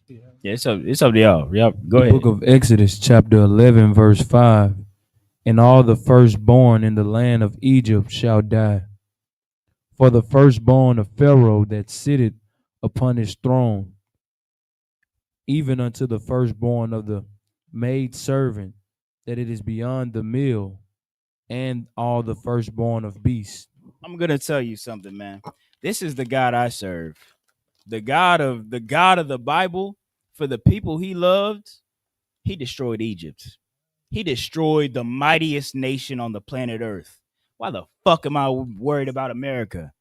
Yeah, it's up to y'all. Yep. Go ahead. Book of Exodus, chapter 11, verse 5. And all the firstborn in the land of Egypt shall die. For the firstborn of Pharaoh that sitteth upon his throne, even unto the firstborn of the maid servant, that it is beyond the mill, and all the firstborn of beasts. I'm gonna tell you something, man. This is the God I serve. The God of the Bible. For the people he loved, he destroyed Egypt. He destroyed the mightiest nation on the planet Earth. Why the fuck am I worried about America?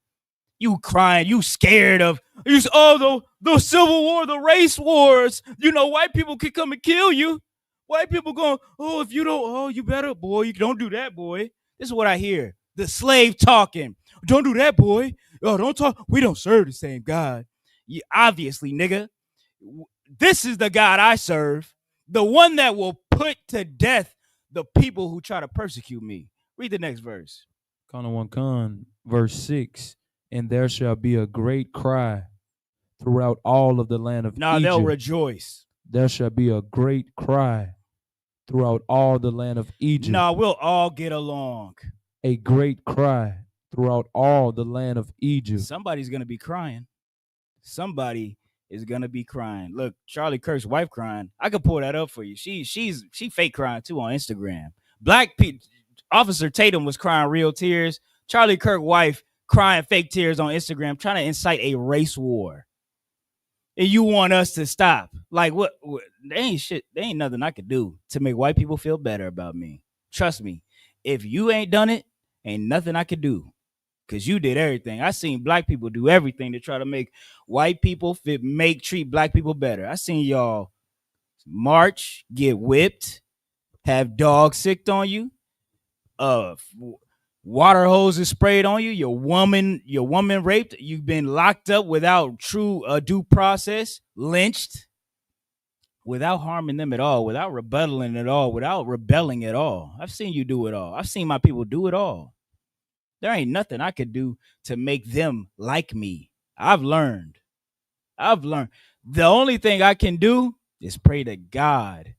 You crying, you scared of the Civil War, the race wars. White people could come and kill you. White people going, if you don't, you better, boy, you don't do that, boy. This is what I hear. The slave talking. Don't do that, boy. Oh, don't talk. We don't serve the same God. Obviously, nigga. This is the God I serve. The one that will put to death the people who try to persecute me. Read the next verse. Verse 6. And there shall be a great cry throughout all of the land of Egypt. They'll rejoice. There shall be a great cry throughout all the land of Egypt. We'll all get along. A great cry throughout all the land of Egypt. Somebody's going to be crying. Somebody is going to be crying. Look, Charlie Kirk's wife crying. I could pull that up for you. She fake crying too on Instagram. Officer Tatum was crying real tears. Charlie Kirk wife crying fake tears on Instagram, trying to incite a race war. And you want us to stop. Like, what? There ain't shit. There ain't nothing I could do to make white people feel better about me. Trust me. If you ain't done it, ain't nothing I could do. Because you did everything. I seen black people do everything to try to make white people treat black people better. I seen y'all march, get whipped, have dogs sicked on you, water hoses sprayed on you, your woman raped, you've been locked up without true due process, lynched, without harming them at all, without rebelling at all, without rebelling at all. I've seen you do it all. I've seen my people do it all. There ain't nothing I could do to make them like me. I've learned. The only thing I can do is pray to God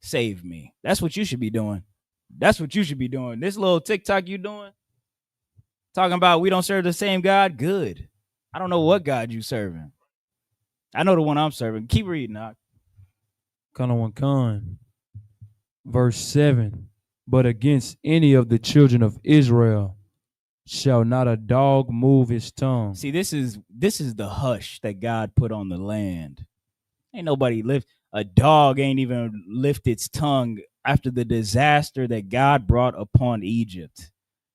save me. That's what you should be doing. That's what you should be doing. This little TikTok you doing, talking about we don't serve the same God. Good. I don't know what God you serving. I know the one I'm serving. Keep reading, Doc. Con. Verse 7. But against any of the children of Israel shall not a dog move his tongue. See, this is the hush that God put on the land. Ain't nobody lift. A dog ain't even lift its tongue after the disaster that God brought upon Egypt.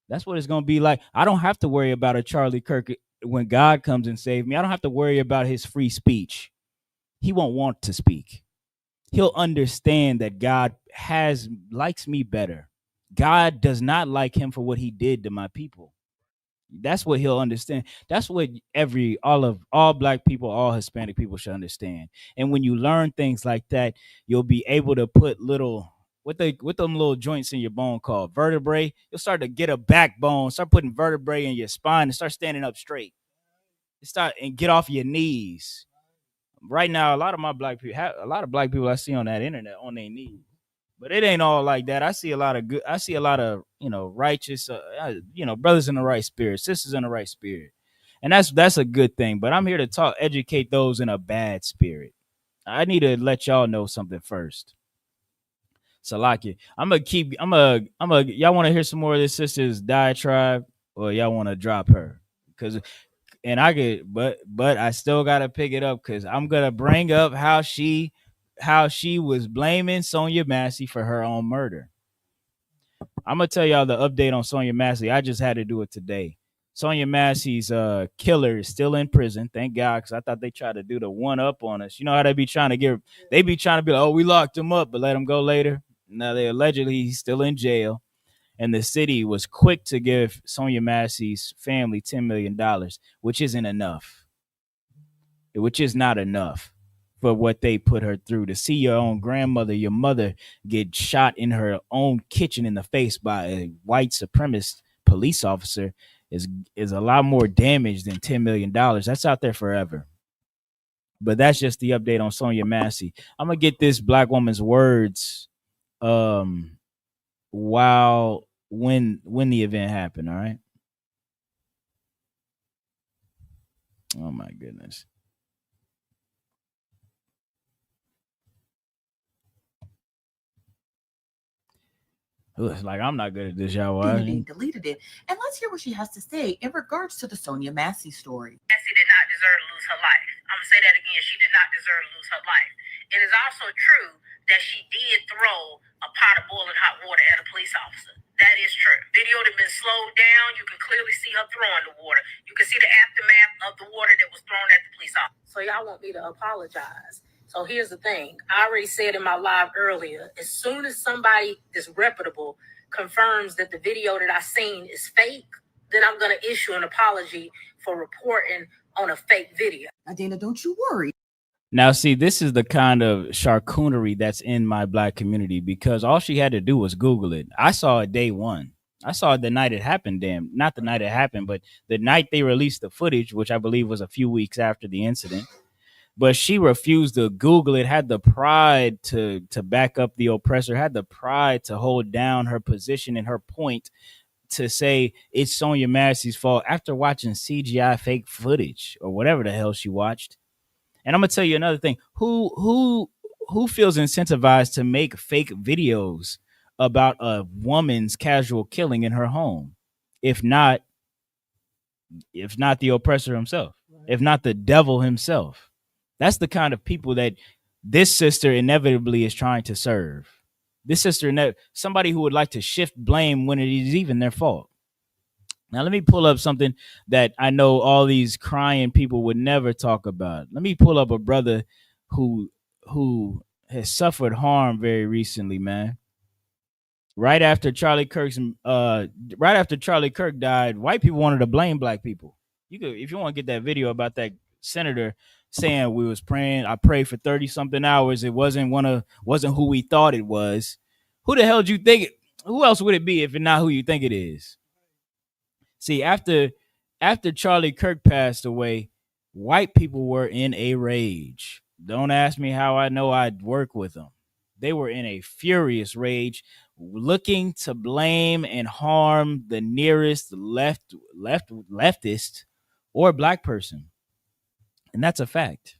That's what it's going to be like. I don't have to worry about a Charlie Kirk when God comes and saves me. I don't have to worry about his free speech. He won't want to speak. He'll understand that God likes me better. God does not like him for what he did to my people. That's what he'll understand. That's what all black people, all Hispanic people should understand. And when you learn things like that, you'll be able to put what them little joints in your bone called vertebrae. You'll start to get a backbone, start putting vertebrae in your spine and start standing up straight. And get off your knees. Right now, a lot of black people I see on that internet on their knees. But it ain't all like that. I see a lot of righteous, brothers in the right spirit, sisters in the right spirit. And that's a good thing. But I'm here to educate those in a bad spirit. I need to let y'all know something first. Salaki, y'all want to hear some more of this sister's diatribe, or y'all want to drop her? But I still gotta pick it up because I'm gonna bring up how she was blaming Sonya Massey for her own murder. I'm gonna tell y'all the update on Sonya Massey. I just had to do it today. Sonya Massey's killer is still in prison. Thank God, because I thought they tried to do the one up on us. You know how they be trying to be like, oh, we locked him up, but let him go later. Now he's still in jail. And the city was quick to give Sonya Massey's family $10 million, which isn't enough. Which is not enough for what they put her through. To see your own grandmother, your mother, get shot in her own kitchen in the face by a white supremacist police officer is a lot more damage than $10 million. That's out there forever. But that's just the update on Sonya Massey. I'm going to get this black woman's words when the event happened, all right? Oh my goodness. Looks like I'm not good at this, y'all. Deleted it. And let's hear what she has to say in regards to the Sonya Massey story. Massey did not deserve to lose her life. I'm going to say that again. She did not deserve to lose her life. It is also true that she did throw a pot of boiling hot water at a police officer. That is true. Video that been slowed down. You can clearly see her throwing the water. You can see the aftermath of the water that was thrown at the police officer. So y'all want me to apologize. So here's the thing. I already said in my live earlier, as soon as somebody that's reputable confirms that the video that I seen is fake, then I'm going to issue an apology for reporting on a fake video. Adina, don't you worry. Now, see, this is the kind of charcuterie that's in my black community, because all she had to do was Google it. I saw it day one. I saw it the night it happened, not the night it happened, but the night they released the footage, which I believe was a few weeks after the incident. But she refused to Google it, had the pride to back up the oppressor, had the pride to hold down her position and her point to say it's Sonya Massey's fault after watching CGI fake footage or whatever the hell she watched. And I'm going to tell you another thing. Who feels incentivized to make fake videos about a woman's casual killing in her home? If not the oppressor himself, if not the devil himself. That's the kind of people that this sister inevitably is trying to serve. This sister, somebody who would like to shift blame when it is even their fault. Now, let me pull up something that I know all these crying people would never talk about. Let me pull up a brother who has suffered harm very recently, man. Right after Charlie Kirk died, white people wanted to blame black people. If you want to get that video about that senator saying we was praying, I prayed for 30-something hours. It wasn't who we thought it was. Who the hell do you think? Who else would it be if it's not who you think it is? See, after Charlie Kirk passed away, white people were in a rage. Don't ask me how I know. I'd work with them. They were in a furious rage. looking to blame and harm the nearest leftist or black person. And that's a fact.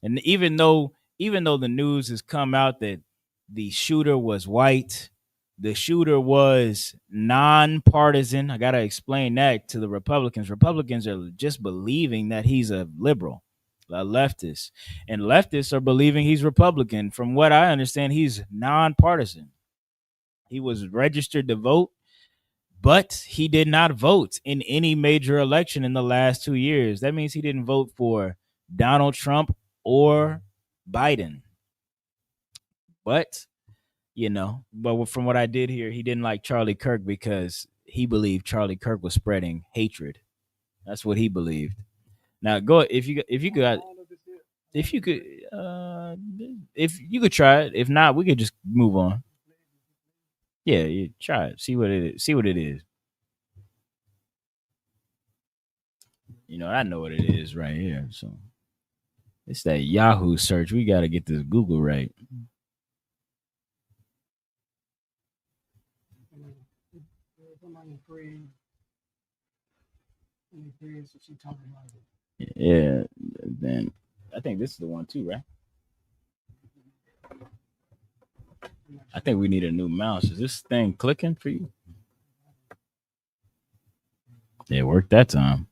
And even though the news has come out that the shooter was white, the shooter was nonpartisan. I got to explain that to the Republicans. Republicans are just believing that he's a liberal, a leftist, and leftists are believing he's Republican. From what I understand, he's nonpartisan. He was registered to vote, but he did not vote in any major election in the last 2 years. That means he didn't vote for Donald Trump or Biden. But, from what I did hear, he didn't like Charlie Kirk because he believed Charlie Kirk was spreading hatred. That's what he believed. Now, go if you could try it. If not, we could just move on. Yeah, you try it. See what it is. I know what it is right here. So it's that Yahoo search. We got to get this Google right. Yeah, then I think this is the one too, right? I think we need a new mouse. Is this thing clicking for you? Yeah, it worked that time.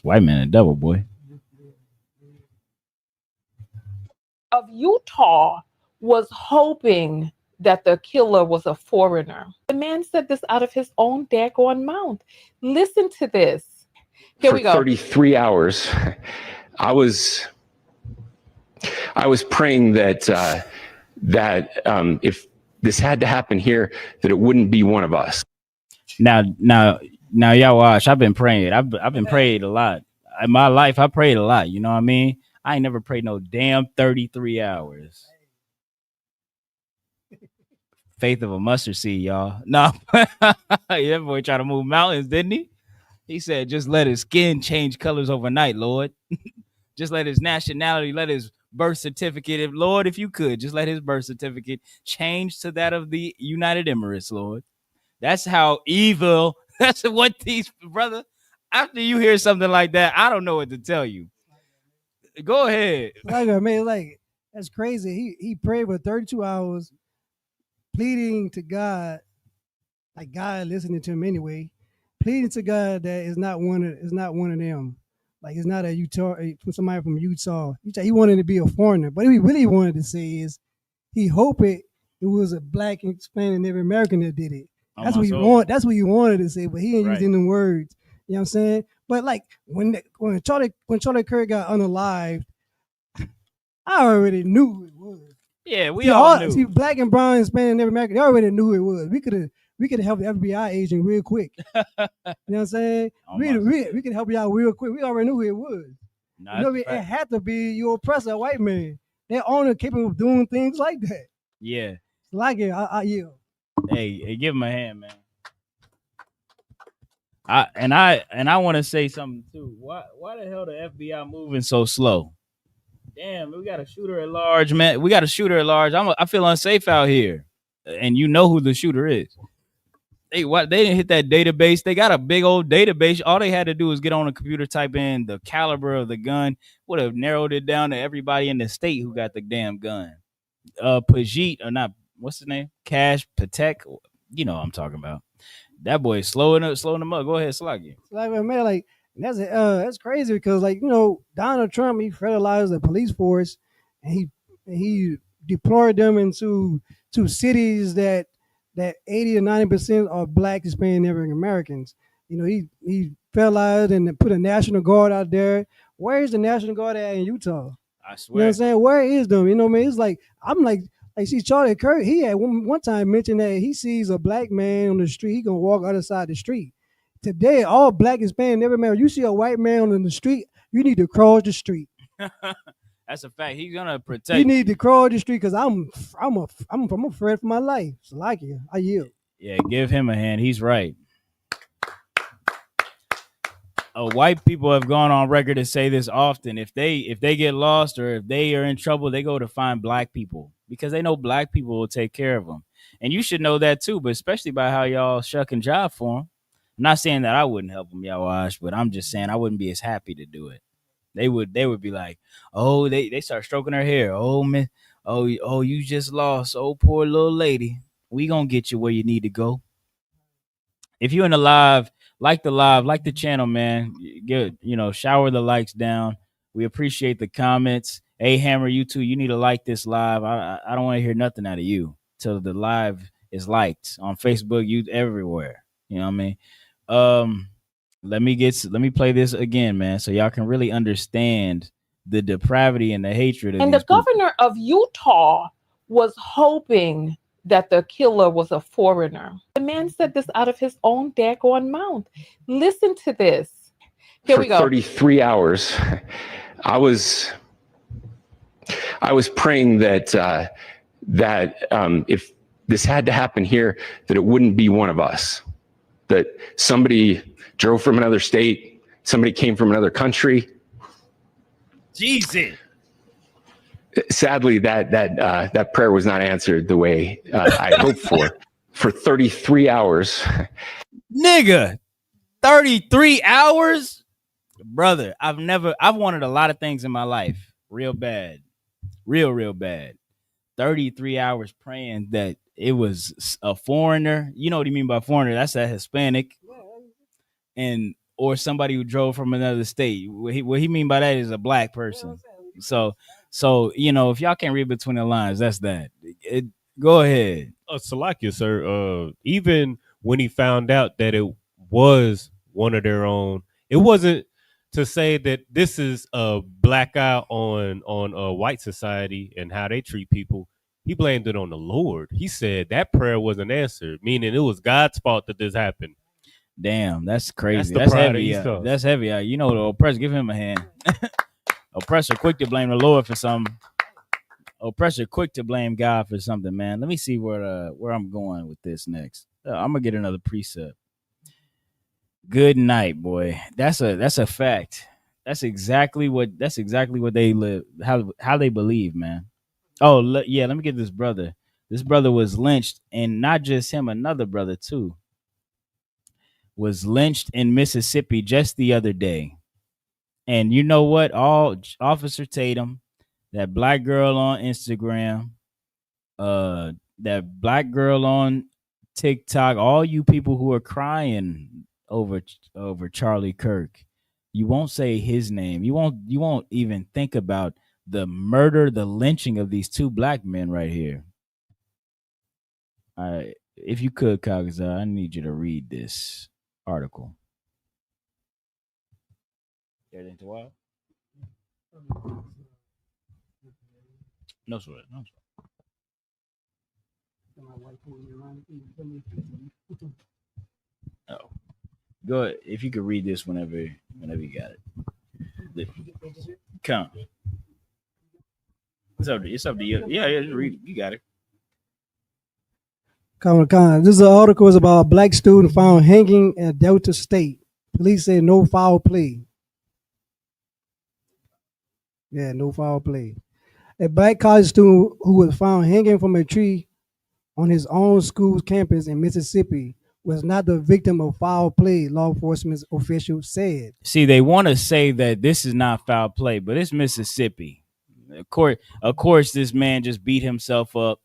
White man and devil, boy. Of Utah was hoping that the killer was a foreigner. The man said this out of his own daggone mouth. Listen to this. Here we go. 33 hours, I was praying that if this had to happen here, that it wouldn't be one of us. Now, y'all watch. I've been praying. I've been praying a lot in my life. I prayed a lot. You know what I mean? I ain't never prayed no damn 33 hours. Faith of a mustard seed, y'all. No, that boy tried to move mountains, didn't he? He said, just let his skin change colors overnight, Lord. Just let his nationality, let his birth certificate, Lord, if you could, just let his birth certificate change to that of the United Emirates, Lord. That's how evil. That's what these, brother. After you hear something like that, I don't know what to tell you. Go ahead. That's crazy. He prayed for 32 hours, pleading to God, like God listening to him anyway, pleading to God that it's not one of them. Like it's not a Utah, somebody from Utah. He wanted to be a foreigner, but what he really wanted to say is he hoped it was a black and Hispanic Native American that did it. That's what he wanted. That's what he wanted to say, but he ain't using them words. You know what I'm saying? But like when Charlie Kirk got unalived, I already knew who it was. Yeah, we all knew. See, black and brown, Hispanic, Native American, they already knew who it was. We could have helped the FBI agent real quick. You know what I'm saying? We could help you out real quick. We already knew who it was. It had to be your oppressor, white man. They're only capable of doing things like that. Yeah. Like it, I yield. Hey, give him a hand, man. I want to say something too. Why the hell the FBI moving so slow? Damn, we got a shooter at large, man. We got a shooter at large. I feel unsafe out here, and you know who the shooter is. They didn't hit that database. They got a big old database. All they had to do was get on a computer, type in the caliber of the gun. Would have narrowed it down to everybody in the state who got the damn gun. Pajit or not? What's his name? Cash Patek. You know what I'm talking about. That boy is slowing them up. Go ahead, Sluggy. Man, that's crazy because Donald Trump, he federalized the police force and he deployed them into cities that 80 or 90% are black, Hispanic, Native Americans. He federalized and put a National Guard out there. Where is the National Guard at in Utah? I swear. You know what I'm saying? Where is them? You know what I mean? It's like see Charlie Kirk, he had one time mentioned that he sees a black man on the street, he gonna walk other side of the street. Today, all black, Hispanic, Native American, you see a white man on the street, you need to cross the street. That's a fact. He's gonna protect. You need to cross the street because I'm afraid for my life. So I yield. Yeah, give him a hand. He's right. White people have gone on record to say this often. If they get lost or if they are in trouble, they go to find black people because they know black people will take care of them. And you should know that too, but especially by how y'all shuck and jive for him. I'm not saying that I wouldn't help him, y'all Wash, but I'm just saying I wouldn't be as happy to do it. They would be like, oh, they start stroking her hair. Oh man, oh, you just lost. Oh, poor little lady. We gonna get you where you need to go. If you're in the live, like the channel, man. Get, shower the likes down. We appreciate the comments. Hey, Hammer, you too. You need to like this live. I don't want to hear nothing out of you till the live is liked on Facebook, you everywhere. You know what I mean? Let me play this again, man, so y'all can really understand the depravity and the hatred of And these the governor of Utah was hoping that the killer was a foreigner. The man said this out of his own daggone mouth. Listen to this. Here we go. 33 hours, I was praying that if this had to happen here, that it wouldn't be one of us, that somebody drove from another state, somebody came from another country. Jesus. Sadly, that prayer was not answered the way I hoped for 33 hours. Nigga, 33 hours? Brother, I've wanted a lot of things in my life real bad. Real bad. 33 hours praying that it was a foreigner. You know what you mean by foreigner? That's a Hispanic. Or somebody who drove from another state. What he mean by that is a black person. So if y'all can't read between the lines, that's that. Go ahead. Salakia, sir. Even when he found out that it was one of their own, it wasn't to say that this is a black eye on white society and how they treat people. He blamed it on the Lord. He said that prayer wasn't answered, meaning it was God's fault that this happened. Damn, that's crazy. That's heavy. That's heavy. You know, the oppressor, give him a hand. Oppressor quick to blame the Lord for something. Oppressor quick to blame God for something, man. Let me see where I'm going with this next. I'm gonna get another precept. Good night, boy. That's a fact. That's exactly what they live, how they believe, man. Oh yeah, let me get this brother. This brother was lynched, and not just him, another brother too was lynched in Mississippi just the other day. And you know what? Officer Tatum, that black girl on Instagram, that black girl on TikTok, all you people who are crying over Charlie Kirk, you won't say his name. You won't even think about the murder, the lynching of these two black men right here. If you could, Kagaza, I need you to read this article. Everything too wild? No sweat. Oh, go ahead. If you could read this whenever you got it. Come. It's up to you. Yeah, read it. You got it. This is an article is about a black student found hanging at Delta State. Police say no foul play. Yeah, no foul play. A black college student who was found hanging from a tree on his own school's campus in Mississippi was not the victim of foul play, law enforcement officials said. See, they want to say that this is not foul play, but it's Mississippi. Of course, this man just beat himself up,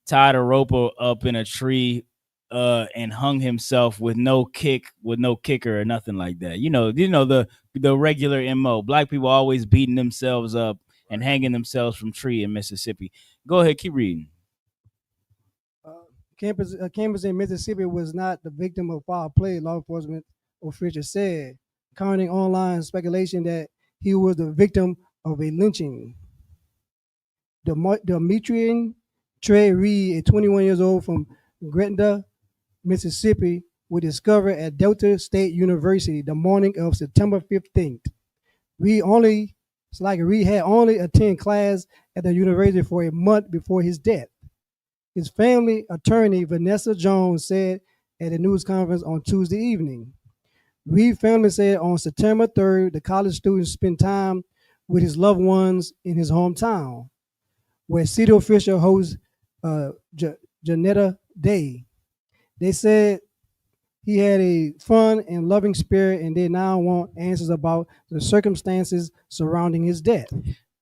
tied a rope up in a tree, and hung himself with no kicker or nothing like that. You know the regular MO. Black people always beating themselves up and hanging themselves from tree in Mississippi. Go ahead, keep reading. Campus in Mississippi was not the victim of foul play, law enforcement officials said, counting online speculation that he was the victim of a lynching. Demetrian Trey Reed, a 21 years old from Gretna, Mississippi, was discovered at Delta State University the morning of September 15th. Reed had only attended class at the university for a month before his death. His family attorney, Vanessa Jones, said at a news conference on Tuesday evening. Reed's family said on September 3rd, the college student spent time with his loved ones in his hometown, where city official host Janetta Day. They said he had a fun and loving spirit, and they now want answers about the circumstances surrounding his death.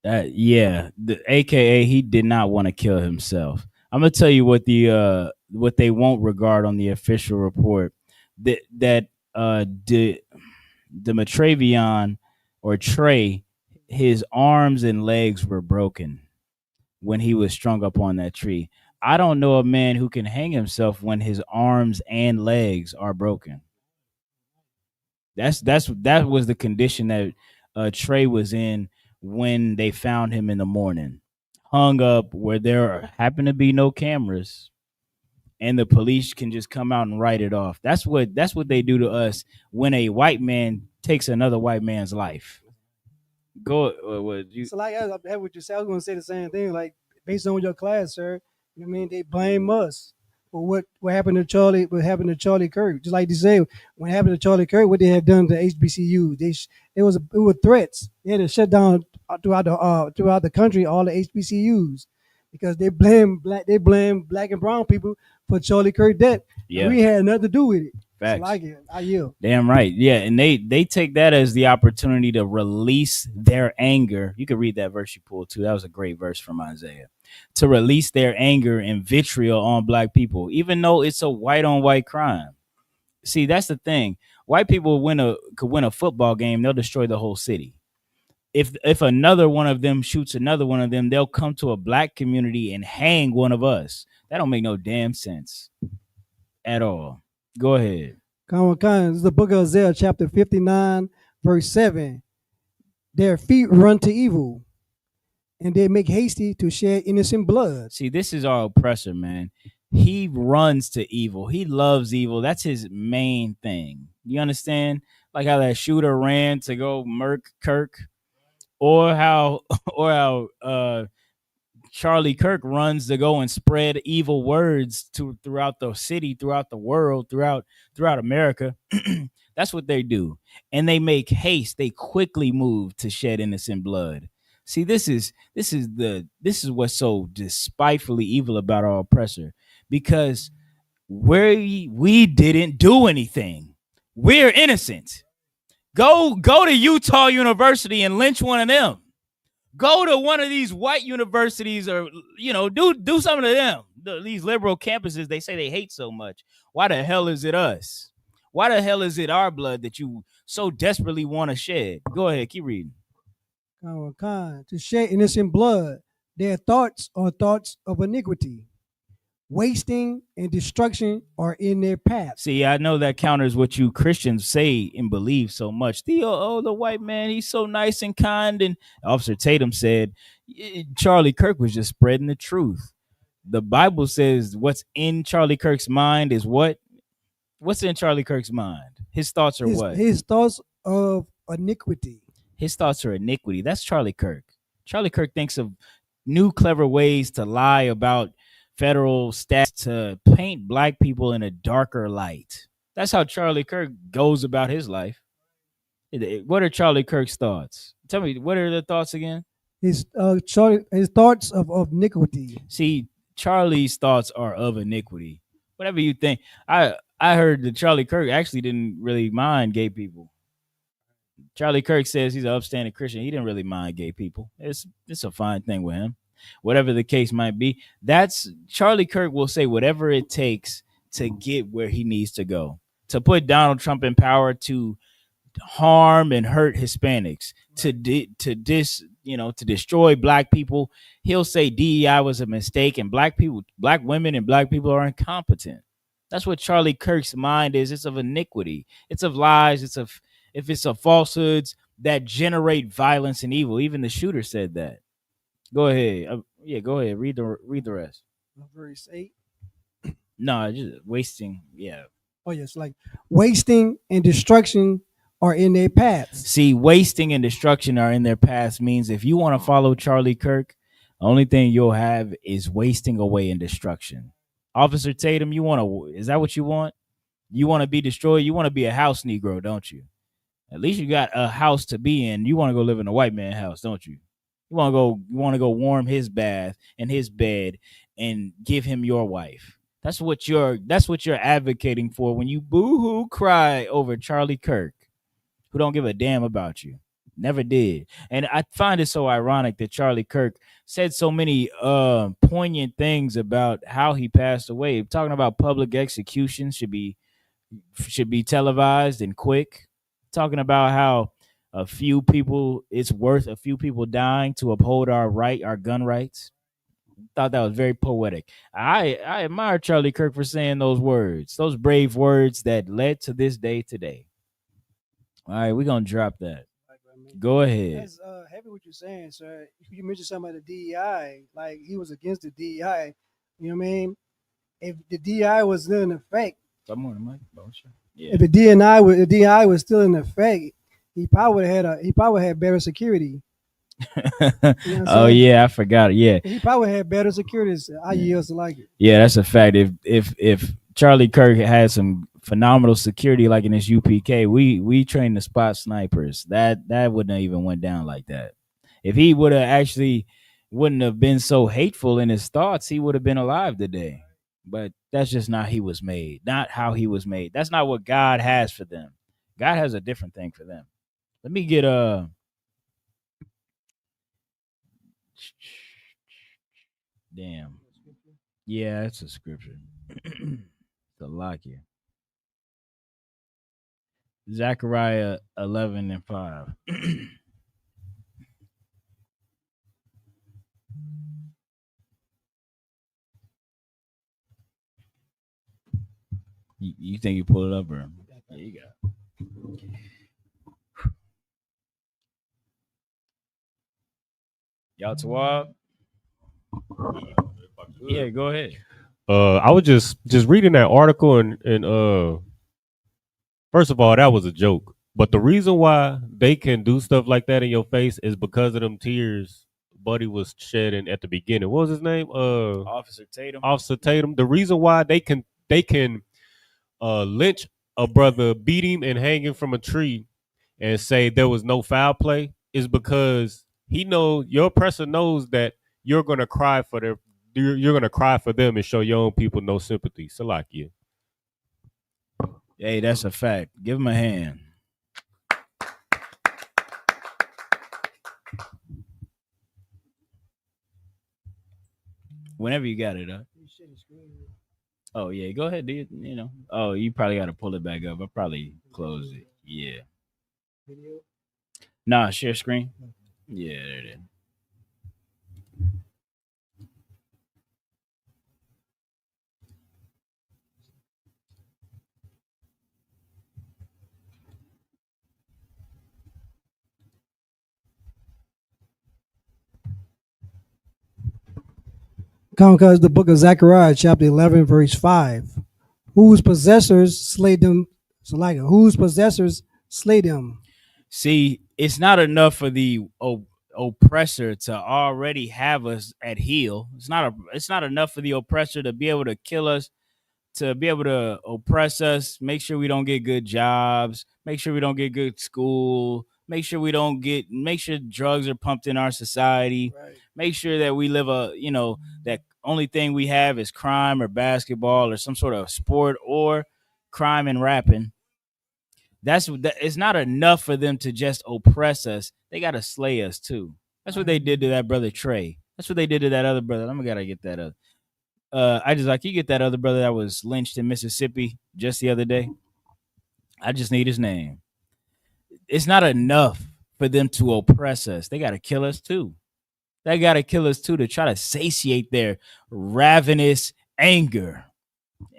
Yeah, AKA he did not want to kill himself. I'm gonna tell you what they won't regard on the official report. That Demetravion or Trey, his arms and legs were broken when he was strung up on that tree. I don't know a man who can hang himself when his arms and legs are broken. That was the condition that Trey was in when they found him in the morning, hung up where there happened to be no cameras, and the police can just come out and write it off. That's what they do to us when a white man takes another white man's life. Go. So like I what you said, I was going to say the same thing. Like based on your class, sir. You know what I mean, they blame us for what happened to Charlie. What happened to Charlie Kirk? Just like they say, when it happened to Charlie Kirk, what they had done to HBCU, it were threats. They had to shut down throughout the country all the HBCUs because they blame black and brown people for Charlie Kirk death. Yeah, and we had nothing to do with it. Facts. So like it, I yield. Damn right. Yeah, and they take that as the opportunity to release their anger. You could read that verse you pulled too. That was a great verse from Isaiah. To release their anger and vitriol on black people, even though it's a white on white crime. See, that's the thing. White people could win a football game, they'll destroy the whole city. If another one of them shoots another one of them, they'll come to a black community and hang one of us. That don't make no damn sense at all. Go ahead. This is the book of Isaiah, chapter 59, verse 7. Their feet run to evil, and they make hasty to shed innocent blood. See, this is our oppressor, man. He runs to evil. He loves evil. That's his main thing. You understand? Like how that shooter ran to go murk Kirk, or how Charlie Kirk runs to go and spread evil words throughout the city, throughout the world, throughout America. That's what they do. And they make haste. They quickly move to shed innocent blood. See, this is what's so despitefully evil about our oppressor, because we didn't do anything. We're innocent. Go to Utah University and lynch one of them. Go to one of these white universities, or do something to them. These liberal campuses they say they hate so much. Why the hell is it us? Why the hell is it our blood that you so desperately want to shed? Go ahead, keep reading. To shed innocent blood, their thoughts are thoughts of iniquity. Wasting and destruction are in their path. See, I know that counters what you Christians say and believe so much. The white man, he's so nice and kind. And Officer Tatum said Charlie Kirk was just spreading the truth. The Bible says what's in Charlie Kirk's mind is what? What's in Charlie Kirk's mind? His thoughts are what? His thoughts of iniquity. His thoughts are iniquity. That's Charlie Kirk. Charlie Kirk thinks of new clever ways to lie about federal stats to paint black people in a darker light. That's how Charlie Kirk goes about his life. What are Charlie Kirk's thoughts? Tell me, what are the thoughts again? His thoughts of iniquity. See, Charlie's thoughts are of iniquity. Whatever you think. I heard that Charlie Kirk actually didn't really mind gay people. Charlie Kirk says he's an upstanding Christian. He didn't really mind gay people. It's a fine thing with him. Whatever the case might be, that's Charlie Kirk will say whatever it takes to get where he needs to go, to put Donald Trump in power, to harm and hurt Hispanics, to destroy black people. He'll say DEI was a mistake and black women and black people are incompetent. That's what Charlie Kirk's mind is. It's of iniquity. It's of lies. If it's of falsehoods that generate violence and evil. Even the shooter said that. Go ahead. Go ahead. Read the rest. Verse 8. No, just wasting. Yeah. Oh, yes. Like wasting and destruction are in their paths. See, wasting and destruction are in their paths means if you want to follow Charlie Kirk, the only thing you'll have is wasting away and destruction. Officer Tatum, is that what you want? You want to be destroyed? You want to be a house Negro, don't you? At least you got a house to be in. You want to go live in a white man house, don't you? You want to go warm his bath and his bed and give him your wife. That's what you're advocating for when you boo-hoo cry over Charlie Kirk, who don't give a damn about you. Never did. And I find it so ironic that Charlie Kirk said so many poignant things about how he passed away. Talking about public execution should be televised and quick. Talking about how it's worth a few people dying to uphold our gun rights. Thought that was very poetic. I admire Charlie Kirk for saying those words, those brave words that led to this day today. All right, we're gonna drop that. Go ahead. That's heavy what you're saying, sir. You mentioned something about the DEI, like he was against the DEI. You know what I mean? If the DEI was still in effect, if the DEI was still in effect, he probably had better security. Oh yeah, I forgot it. Yeah, he probably had better security. I used to like it. Yeah, that's a fact. If Charlie Kirk had some phenomenal security like in his UPK, we trained the spot snipers. That wouldn't have even went down like that. If he would have actually wouldn't have been so hateful in his thoughts, he would have been alive today. But that's just not he was made. Not how he was made. That's not what God has for them. God has a different thing for them. Let me get damn. Yeah, it's a scripture. The lock here. Zechariah 11:5. You think you pull it up, or there you go. Y'all Tawab? Yeah, go ahead. I was just reading that article and first of all, that was a joke. But the reason why they can do stuff like that in your face is because of them tears Buddy was shedding at the beginning. What was his name? Officer Tatum. Officer Tatum. The reason why they can lynch a brother, beat him, and hang him from a tree, and say there was no foul play is because your oppressor knows that you're gonna cry for them and show your own people no sympathy. Salakia. Hey, that's a fact. Give him a hand. Whenever you got it, huh? Oh yeah, go ahead, dude. You know. Oh, you probably got to pull it back up. I probably close it. Yeah. Nah, share screen. Yeah, there it is. Because the book of Zechariah, chapter 11, verse 5. Whose possessors slay them. So like whose possessors slay them. See, it's not enough for the oppressor to already have us at heel. It's not enough for the oppressor to be able to kill us, to be able to oppress us, make sure we don't get good jobs, make sure we don't get good school, make sure drugs are pumped in our society, right. Make sure that we live that only thing we have is crime or basketball or some sort of sport or crime and rapping. It's not enough for them to just oppress us. They got to slay us too. That's what they did to that brother Trey. That's what they did to that other brother. I'm gotta get that up. You get that other brother that was lynched in Mississippi just the other day. I just need his name. It's not enough for them to oppress us. They got to kill us too. They got to kill us too to try to satiate their ravenous anger.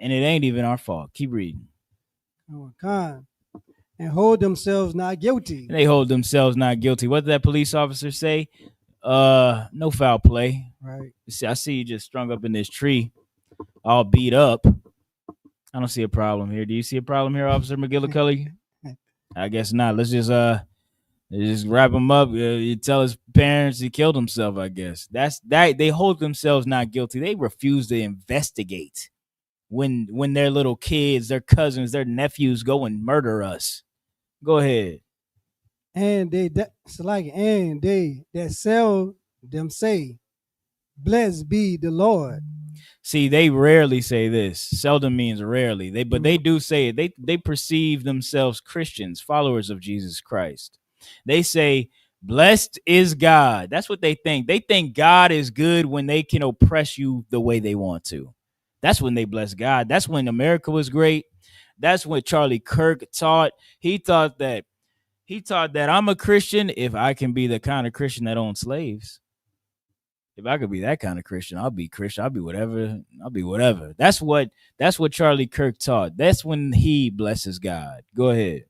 And it ain't even our fault. Keep reading. Oh, God. And hold themselves not guilty. They hold themselves not guilty. What did that police officer say? No foul play. Right. I see you just strung up in this tree, all beat up. I don't see a problem here. Do you see a problem here, Officer McGillicuddy? I guess not. Let's just wrap him up. You tell his parents he killed himself. I guess that's that. They hold themselves not guilty. They refuse to investigate when their little kids, their cousins, their nephews go and murder us. Go ahead. And they that sell them say, "Blessed be the Lord." See, they rarely say this. Seldom means rarely. But they do say it. They perceive themselves Christians, followers of Jesus Christ. They say, blessed is God. That's what they think. They think God is good when they can oppress you the way they want to. That's when they bless God. That's when America was great. That's what Charlie Kirk taught. He taught that I'm a Christian if I can be the kind of Christian that owns slaves. If I could be that kind of Christian, I'll be Christian. I'll be whatever. That's what Charlie Kirk taught. That's when he blesses God. Go ahead.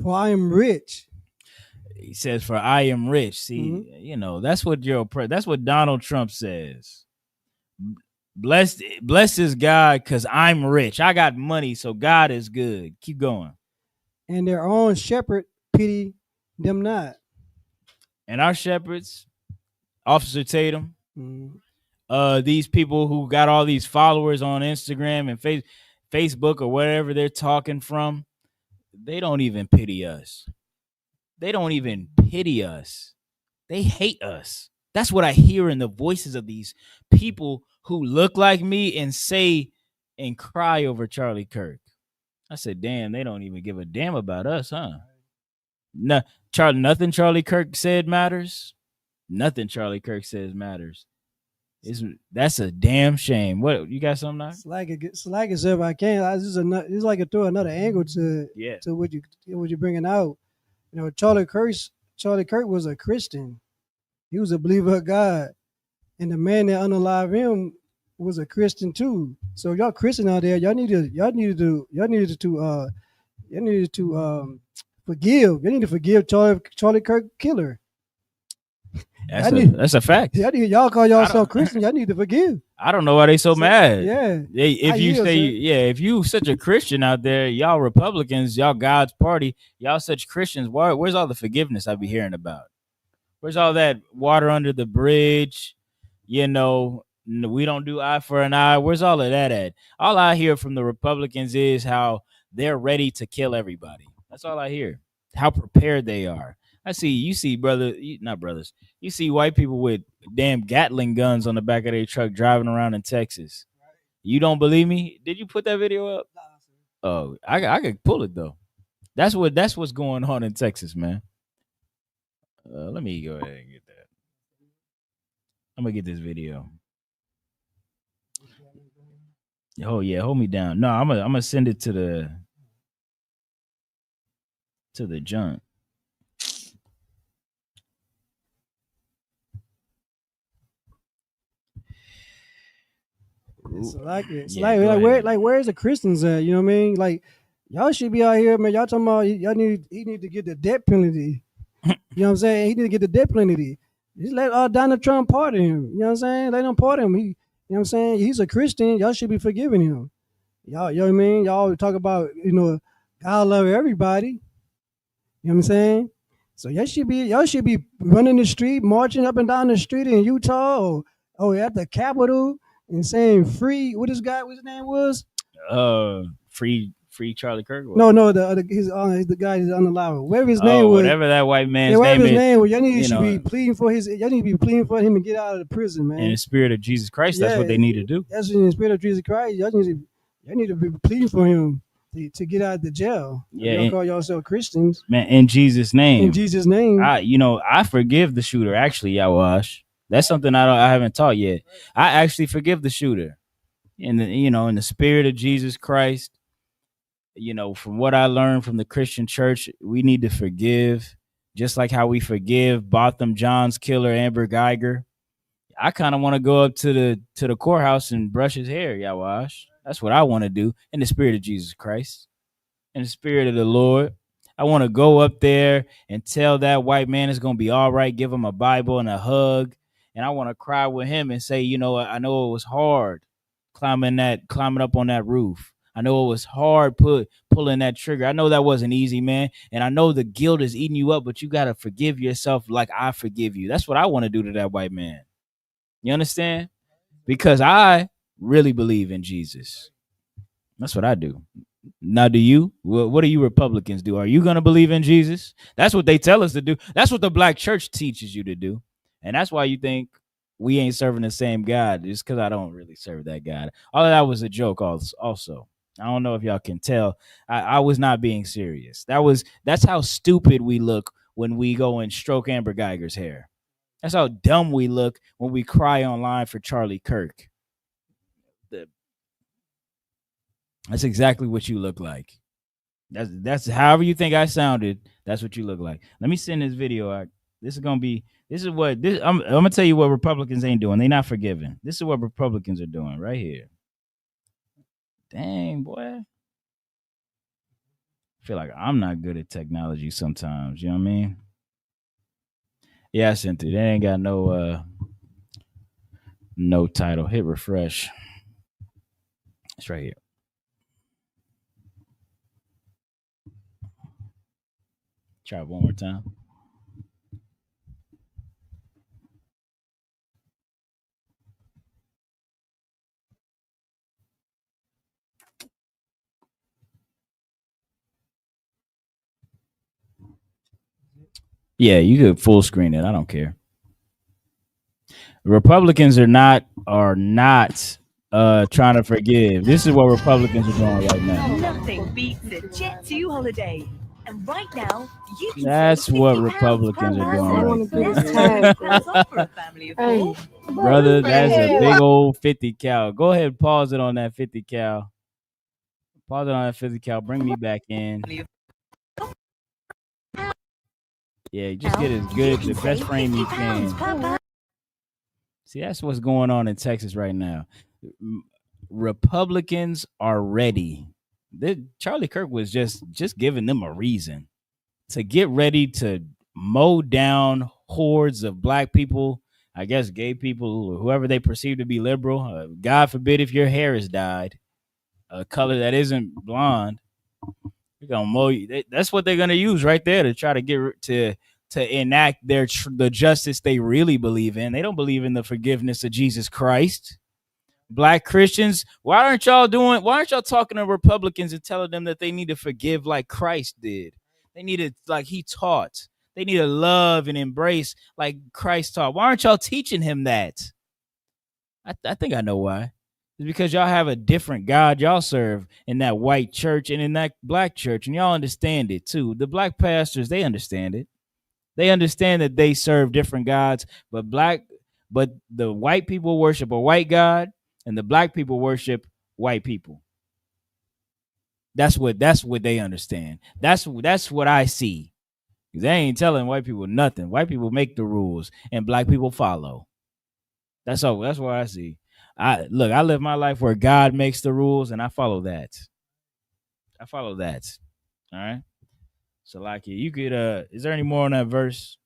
For I am rich. He says, for I am rich. See, that's what Donald Trump says. Blessed is God because I'm rich. I got money, so God is good. Keep going. And their own shepherd pity them not. And our shepherds, Officer Tatum, these people who got all these followers on Instagram and Facebook or wherever they're talking from, they don't even pity us. They don't even pity us. They hate us. That's what I hear in the voices of these people who look like me and say and cry over Charlie Kirk. I said, damn, they don't even give a damn about us, huh? No, nothing Charlie Kirk said matters. Nothing Charlie Kirk says matters. That's a damn shame. What, you got something now? Slack it if I can. It's like to throw another angle to what you're bringing out. Charlie Kirk was a Christian. He was a believer of God, and the man that unalived him was a Christian too. So y'all Christian out there, y'all needed to forgive. You need to forgive Charlie Kirk killer. That's a fact. Y'all call yourself Christian. Y'all need to forgive. I don't know why they so mad. Yeah. If you such a Christian out there, y'all Republicans, y'all God's party, y'all such Christians, where's all the forgiveness I be hearing about? Where's all that water under the bridge? We don't do eye for an eye. Where's all of that at? All I hear from the Republicans is how they're ready to kill everybody. That's all I hear. How prepared they are. You see white people with damn Gatling guns on the back of their truck driving around in Texas. You don't believe me? Did you put that video up? Oh, I could pull it though. That's what's going on in Texas, man. Let me go ahead and get that. I'm gonna get this video. Oh yeah, hold me down. No, I'm gonna send it to the junk. It's where's the Christians at? You know what I mean? Like, y'all should be out here, man. Y'all talking about he need to get the death penalty. You know what I'm saying? He need to get the death penalty. Just let Donald Trump pardon him. You know what I'm saying? Let him pardon him. You know what I'm saying? He's a Christian. Y'all should be forgiving him. Y'all, you know what I mean? Y'all talk about, God love everybody. You know what I'm saying? So y'all should be running the street, marching up and down the street in Utah or at the Capitol and saying free. What's his name was? Free Charlie Kirk. No, the guy is unalive. Whatever his name was. Whatever that white man's name is. Y'all need to be pleading for him to get out of the prison, man. In the spirit of Jesus Christ, that's what they need to do. That's in the spirit of Jesus Christ. Y'all need to be pleading for him to get out of the jail. Yeah, y'all call yourself Christians, man. In Jesus' name. In Jesus' name. I forgive the shooter. Actually, Yawash. That's something I haven't taught yet. I actually forgive the shooter. In the spirit of Jesus Christ. From what I learned from the Christian church, we need to forgive, just like how we forgive Botham John's killer, Amber Geiger. I kind of want to go up to the courthouse and brush his hair, Yawash. That's what I want to do in the spirit of Jesus Christ, in the spirit of the Lord. I want to go up there and tell that white man it's going to be all right, give him a Bible and a hug. And I want to cry with him and say, I know it was hard climbing up on that roof. I know it was hard pulling that trigger. I know that wasn't easy, man. And I know the guilt is eating you up, but you got to forgive yourself like I forgive you. That's what I want to do to that white man. You understand? Because I really believe in Jesus. That's what I do. Now, do you? What do you Republicans do? Are you going to believe in Jesus? That's what they tell us to do. That's what the black church teaches you to do. And that's why you think we ain't serving the same God. It's because I don't really serve that God. All of that was a joke. Also, I don't know if y'all can tell. I was not being serious. That's how stupid we look when we go and stroke Amber Geiger's hair. That's how dumb we look when we cry online for Charlie Kirk. That's exactly what you look like. That's however you think I sounded. That's what you look like. Let me send this video out. This is I'm gonna tell you what Republicans ain't doing. They not forgiving. This is what Republicans are doing right here. Dang, boy. I feel like I'm not good at technology sometimes. You know what I mean? Yeah, I sent it. They ain't got no title. Hit refresh. It's right here. Try it one more time. Yeah, you could full screen it. I don't care. Republicans are not trying to forgive. This is what Republicans are doing right now. Nothing beats a Jet 2 holiday. And right now, you can That's what Republicans are doing right now. Hey, brother, that's a big old 50 cal. Go ahead and pause it on that 50 cal. Pause it on that 50 cal. Bring me back in. Yeah, just get as good, the best frame you can. See, that's what's going on in Texas right now. Republicans are ready. Charlie Kirk was just giving them a reason to get ready to mow down hordes of black people, I guess gay people, or whoever they perceive to be liberal. God forbid if your hair is dyed a color that isn't blonde. They're gonna mow you. That's what they're gonna use right there to try to get to enact the justice they really believe in. They don't believe in the forgiveness of Jesus Christ. Black Christians, why aren't y'all talking to Republicans and telling them that they need to forgive like Christ did? They need to, like he taught. They need to love and embrace like Christ taught. Why aren't y'all teaching him that? I think I know why. It's because y'all have a different God y'all serve in that white church and in that black church, and y'all understand it too. The black pastors, they understand it. They understand that they serve different gods, but the white people worship a white God and the black people worship white people. That's what they understand. That's what I see. They ain't telling white people nothing. White people make the rules and black people follow. That's what I see. I live my life where God makes the rules and I follow that. All right. So like you could is there any more on that verse?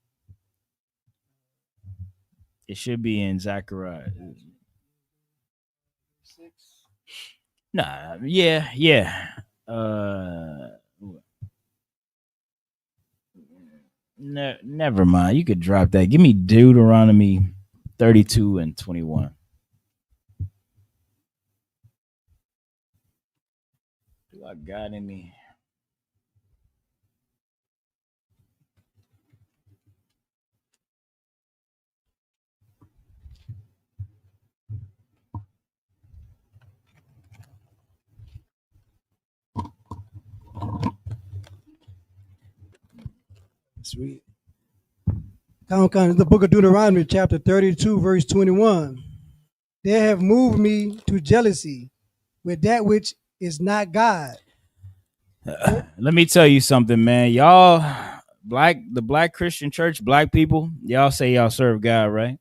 It should be in Zechariah. Nah, yeah. Never mind. You could drop that. Give me Deuteronomy 32 and 21. Do I got any? Sweet. The book of Deuteronomy, chapter 32, verse 21. They have moved me to jealousy with that which is not God. Let me tell you something, man. Y'all, the black Christian church, black people, y'all say y'all serve God, right?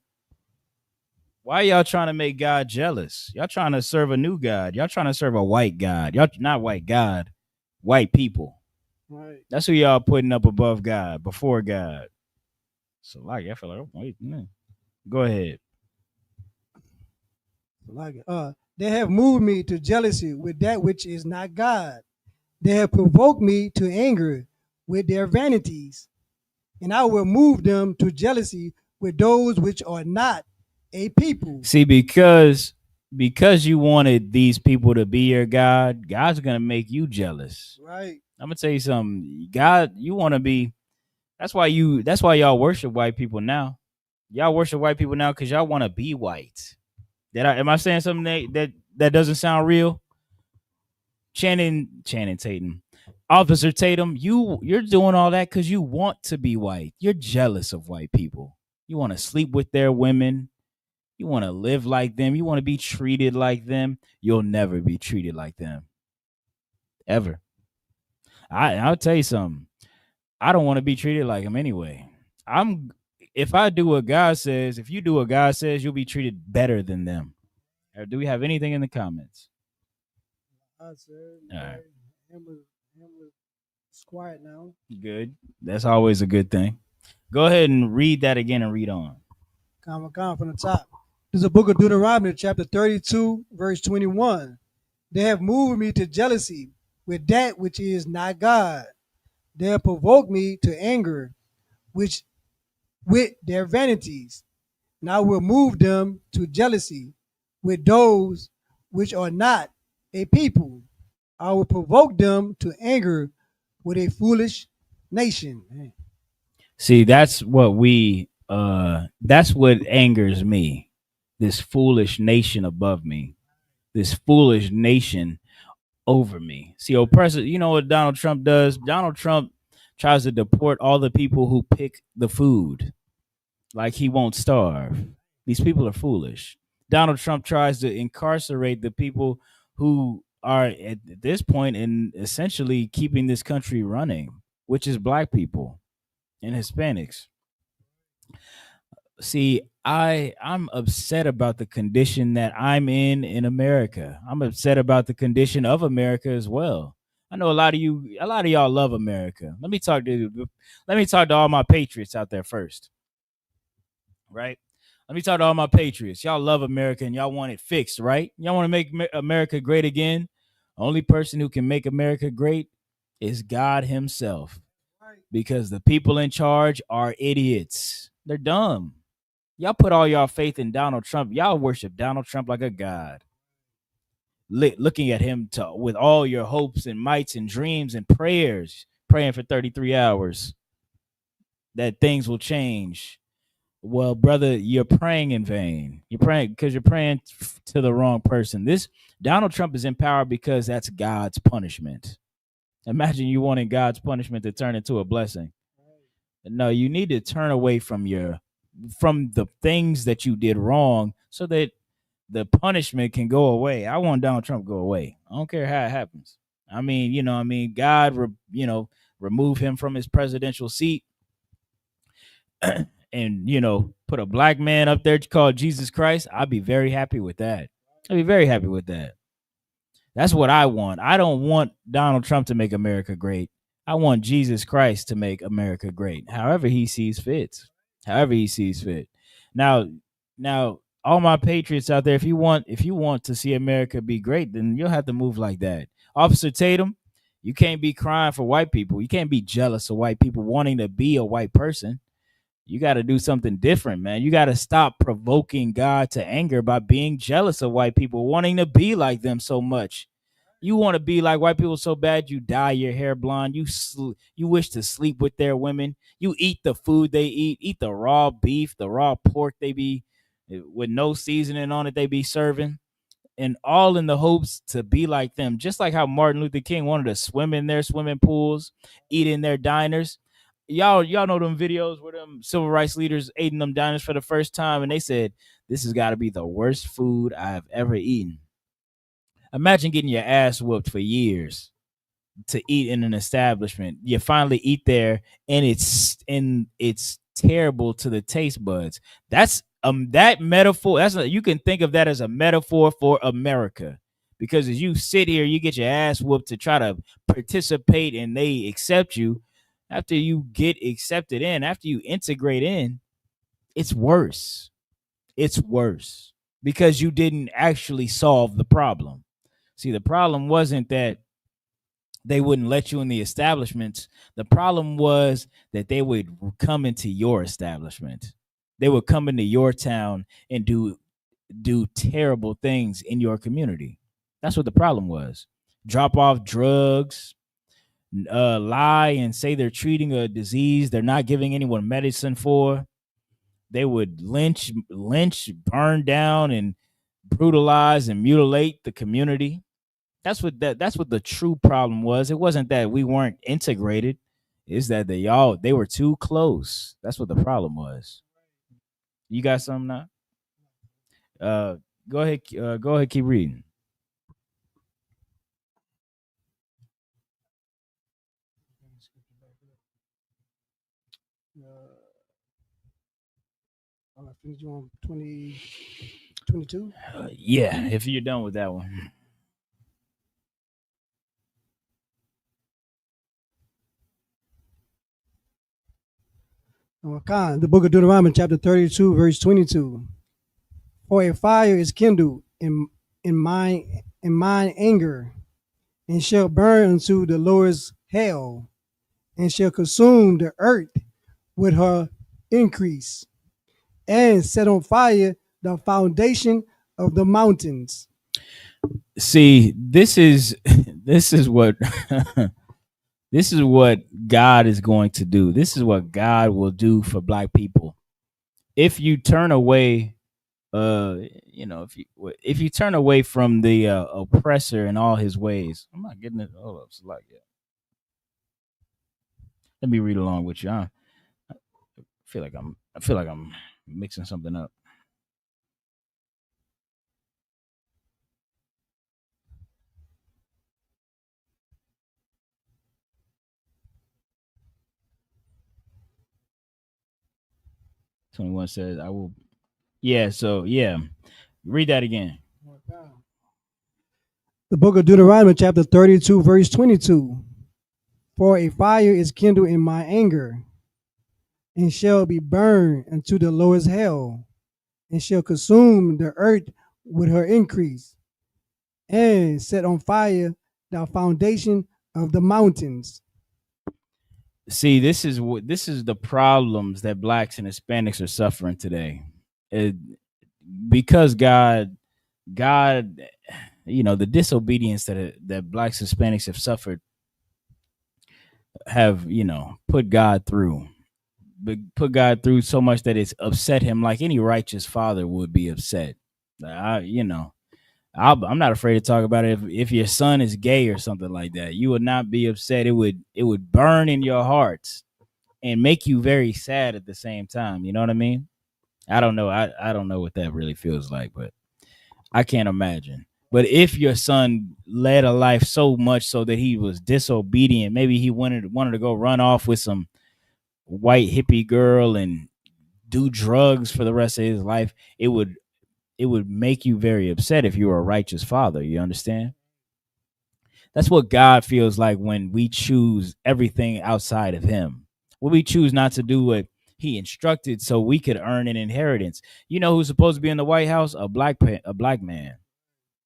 Why y'all trying to make God jealous? Y'all trying to serve a new God. Y'all trying to serve a white God. Y'all not white God, white people. Right. That's who y'all putting up above God, before God. So I feel like, oh, wait, man. Go ahead. They have moved me to jealousy with that which is not God. They have provoked me to anger with their vanities, and I will move them to jealousy with those which are not a people. See, because you wanted these people to be your God, God's gonna make you jealous. Right. I'm gonna tell you something. God, you want to be. That's why y'all worship white people now. Y'all worship white people now because y'all want to be white. Am I saying something that doesn't sound real? Channing Tatum, Officer Tatum, you're doing all that because you want to be white. You're jealous of white people. You want to sleep with their women. You want to live like them. You want to be treated like them. You'll never be treated like them. Ever. I'll tell you something. I don't want to be treated like them anyway. If I do what God says, if you do what God says, you'll be treated better than them. Or do we have anything in the comments? All right. Him was quiet now. Good. That's always a good thing. Go ahead and read that again and read on. Come from the top. This is the book of Deuteronomy, chapter 32, verse 21. They have moved me to jealousy with that which is not God. They have provoked me to anger, which with their vanities. And I will move them to jealousy with those which are not a people. I will provoke them to anger with a foolish nation. See, that's what angers me. This foolish nation above me. This foolish nation over me. See, oppressor, you know what Donald Trump does? Donald Trump tries to deport all the people who pick the food. Like he won't starve. These people are foolish. Donald Trump tries to incarcerate the people who are at this point in essentially keeping this country running, which is black people and Hispanics. See, I'm upset about the condition that I'm in America. I'm upset about the condition of America as well. I know a lot of y'all love America. Let me talk to all my patriots out there first. Right? Let me talk to all my patriots. Y'all love America and y'all want it fixed, right? Y'all want to make America great again. Only person who can make America great is God himself. Because the people in charge are idiots. They're dumb. Y'all put all y'all faith in Donald Trump. Y'all worship Donald Trump like a god. Looking at him with all your hopes and mights and dreams and prayers, praying for 33 hours that things will change. Well, brother, you're praying in vain. You're praying because you're praying to the wrong person. This Donald Trump is in power because that's God's punishment. Imagine you wanting God's punishment to turn into a blessing. No, you need to turn away from the things that you did wrong so that the punishment can go away. I want Donald Trump to go away. I don't care how it happens. I mean, God, remove him from his presidential seat. And put a black man up there called Jesus Christ. I'd be very happy with that. That's what I want. I don't want Donald Trump to make America great. I want Jesus Christ to make America great. However he sees fit. Now, all my patriots out there, if you want to see America be great, then you'll have to move like that. Officer Tatum, you can't be crying for white people. You can't be jealous of white people wanting to be a white person. You got to do something different, man. You got to stop provoking God to anger by being jealous of white people, wanting to be like them so much. You want to be like white people so bad you dye your hair blonde. You wish to sleep with their women. You eat the food they eat the raw beef, the raw pork they be with no seasoning on it they be serving, and all in the hopes to be like them. Just like how Martin Luther King wanted to swim in their swimming pools, eat in their diners. Y'all know them videos where them civil rights leaders ate in them diners for the first time, and they said, this has got to be the worst food I've ever eaten. Imagine getting your ass whooped for years to eat in an establishment. You finally eat there, and it's terrible to the taste buds. That's that metaphor. You can think of that as a metaphor for America, because as you sit here, you get your ass whooped to try to participate, and they accept you. After you get accepted in, after you integrate in, it's worse. It's worse because you didn't actually solve the problem. See, the problem wasn't that they wouldn't let you in the establishments. The problem was that they would come into your establishment. They would come into your town and do terrible things in your community. That's what the problem was. Drop off drugs, lie and say they're treating a disease they're not giving anyone medicine for, They would lynch, burn down, and brutalize and mutilate the community. That's what the true problem was. It wasn't that we weren't integrated. It's that they were too close. That's what the problem was. You got something now? Go ahead. Go ahead. Keep reading. I finished you on 22. Yeah, if you're done with that one. The book of Deuteronomy, chapter 32, verse 22. For a fire is kindled in mine anger, and shall burn unto the lowest hell, and shall consume the earth with her increase, and set on fire the foundation of the mountains. See, this is what this is what God is going to do. This is what God will do for black people. If you turn away, if you turn away from the oppressor and all his ways. I'm not getting it. Hold up, like that. Let me read along with you. I feel like I'm mixing something up. "21 says, I will." Yeah, so yeah. Read that again. The book of Deuteronomy, chapter 32, verse 22. For a fire is kindled in my anger, and shall be burned unto the lowest hell, and shall consume the earth with her increase, and set on fire the foundation of the mountains. See, this is the problems that blacks and Hispanics are suffering today. Because God, the disobedience that blacks and Hispanics have suffered have, put God through so much that it's upset him, like any righteous father would be upset. I'm not afraid to talk about it. If your son is gay or something like that, you would not be upset. It would burn in your hearts and make you very sad at the same time. You know what I mean? I don't know. I don't know what that really feels like, but I can't imagine. But if your son led a life so much so that he was disobedient, maybe he wanted to go run off with some white hippie girl and do drugs for the rest of his life, it would make you very upset if you were a righteous father. You understand? That's what God feels like when we choose everything outside of him. When we choose not to do what he instructed so we could earn an inheritance. You know who's supposed to be in the White House? A black man.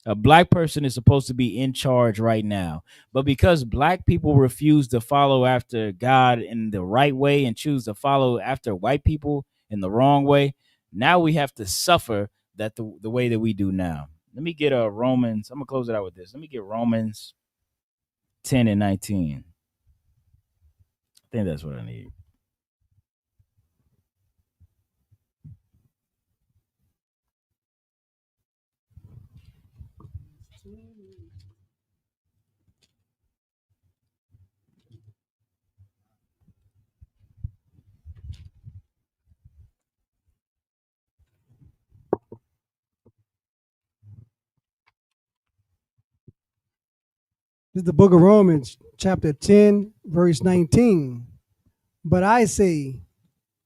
A black person is supposed to be in charge right now. But because black people refuse to follow after God in the right way and choose to follow after white people in the wrong way, now we have to suffer that the way that we do now. Let me get Romans. I'm going to close it out with this. Let me get Romans 10 and 19. I think that's what I need. This is the book of Romans, chapter 10, verse 19. But I say,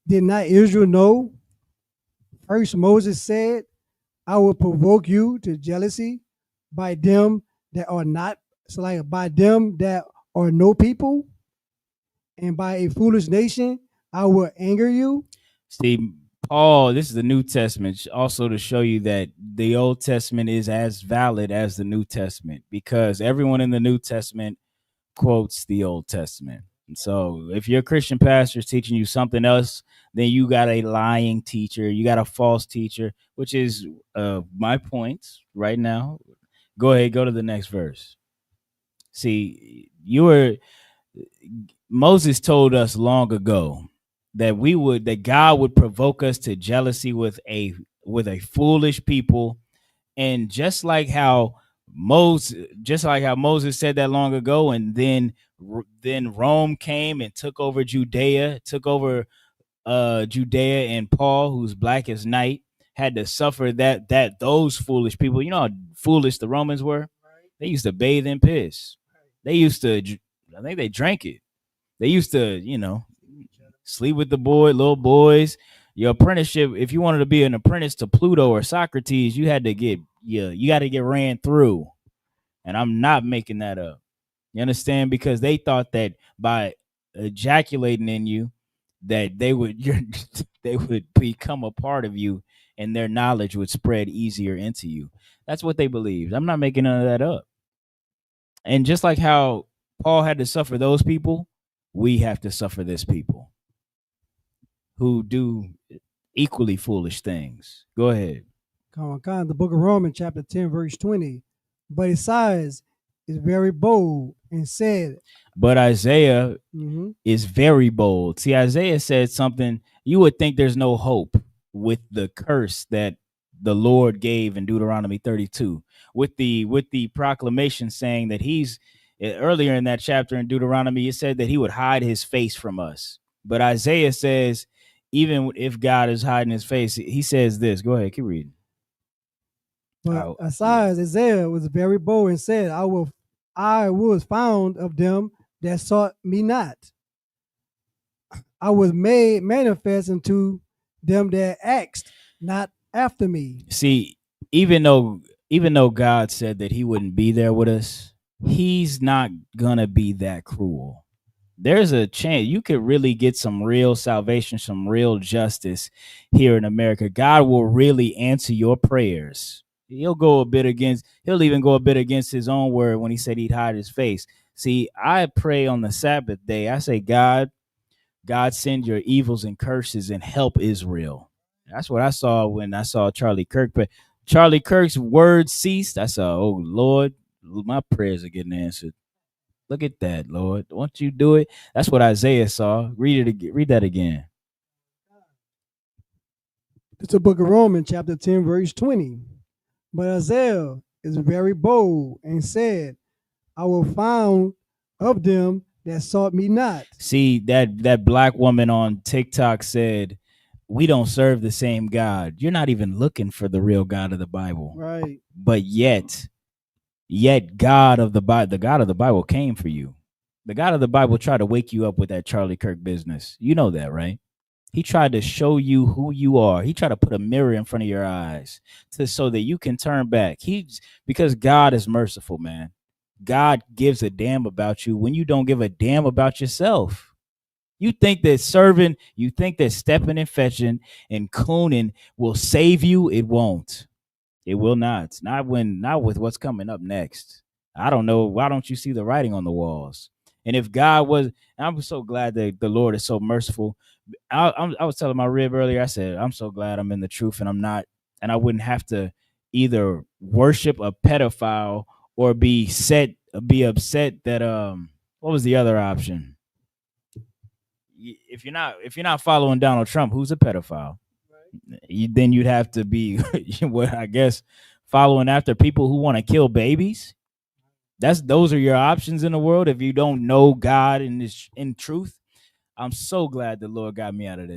did not Israel know? First Moses said, I will provoke you to jealousy by them that are not, by them that are no people, and by a foolish nation I will anger you. See, Paul, this is the New Testament, also to show you that the Old Testament is as valid as the New Testament, because everyone in the New Testament quotes the Old Testament. And so if your Christian pastor is teaching you something else, then you got a lying teacher, you got a false teacher, which is my point right now. Go ahead, go to the next verse. See, Moses told us long ago that God would provoke us to jealousy with a foolish people. And just like how Moses said that long ago, and then Rome came and took over Judea, and Paul, who's black as night, had to suffer those foolish people. You know how foolish the Romans were? They used to bathe in piss. They used to, I think they drank it. They used to, sleep with the little boys. Your apprenticeship, if you wanted to be an apprentice to Pluto or Socrates, you had to get ran through. And I'm not making that up. You understand? Because they thought that by ejaculating in you, that they would become a part of you, and their knowledge would spread easier into you. That's what they believed. I'm not making none of that up. And just like how Paul had to suffer those people, we have to suffer this people who do equally foolish things. Go ahead. The book of Romans, chapter 10, verse 20. But Isaiah is very bold and said. But Isaiah is very bold. See, Isaiah said something you would think there's no hope with the curse that the Lord gave in Deuteronomy 32, with the proclamation saying that he's earlier in that chapter in Deuteronomy, it said that he would hide his face from us. But Isaiah says, even if God is hiding his face, he says this. Go ahead, keep reading. But Isaiah was very bold and said, I was found of them that sought me not. I was made manifest unto them that asked not after me. See, even though God said that he wouldn't be there with us, he's not gonna be that cruel. There's a chance you could really get some real salvation, some real justice here in America. God will really answer your prayers. He'll even go a bit against his own word when he said he'd hide his face. See, I pray on the Sabbath day. I say, God, send your evils and curses and help Israel. That's what I saw when I saw Charlie Kirk. But Charlie Kirk's words ceased. I saw, oh Lord, my prayers are getting answered. Look at that, Lord. Won't you do it? That's what Isaiah saw. Read that again. It's the book of Romans, chapter 10, verse 20. But Isaiah is very bold and said, I will found of them that sought me not. See, that black woman on TikTok said, we don't serve the same God. You're not even looking for the real God of the Bible. Right. But yet God of the Bible came for you. The God of the Bible tried to wake you up with that Charlie Kirk business. You know that, right? He tried to show you who you are. He tried to put a mirror in front of your eyes so that you can turn back. Because God is merciful, man. God gives a damn about you when you don't give a damn about yourself. You think that stepping and fetching and cooning will save you? It won't. It will not. Not with what's coming up next. I don't know. Why don't you see the writing on the walls? And if God was, I'm so glad that the Lord is so merciful. I was telling my rib earlier, I said, I'm so glad I'm in the truth and I'm not, and I wouldn't have to either worship a pedophile or be upset that what was the other option? If you're not following Donald Trump, who's a pedophile? Then you'd have to be I guess following after people who want to kill babies. Those are your options in the world if you don't know God in truth. I'm so glad the Lord got me out of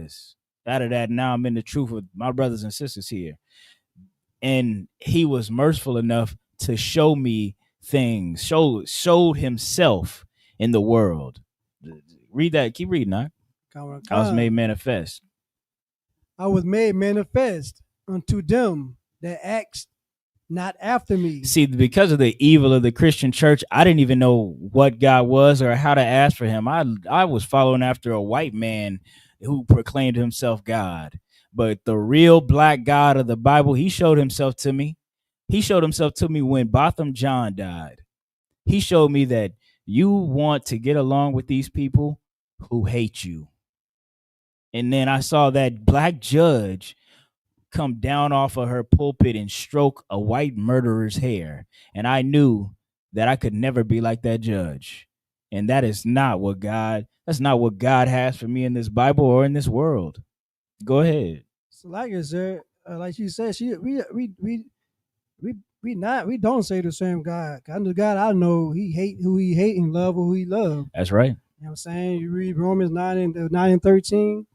that. Now I'm in the truth with my brothers and sisters here. And he was merciful enough to show me things, showed himself in the world. Read that. Keep reading, I was made manifest. I was made manifest unto them that asked not after me. See, because of the evil of the Christian church, I didn't even know what God was or how to ask for him. I was following after a white man who proclaimed himself God. But the real black God of the Bible, he showed himself to me. He showed himself to me when Botham John died. He showed me that you want to get along with these people who hate you. And then I saw that black judge come down off of her pulpit and stroke a white murderer's hair. And I knew that I could never be like that judge. And that's not what God has for me in this Bible or in this world. Go ahead. So like I said, like you said, we don't say the same God. Kind of God I know, he hate who he hate and love who he love. That's right. You know what I'm saying? You read Romans 9:13.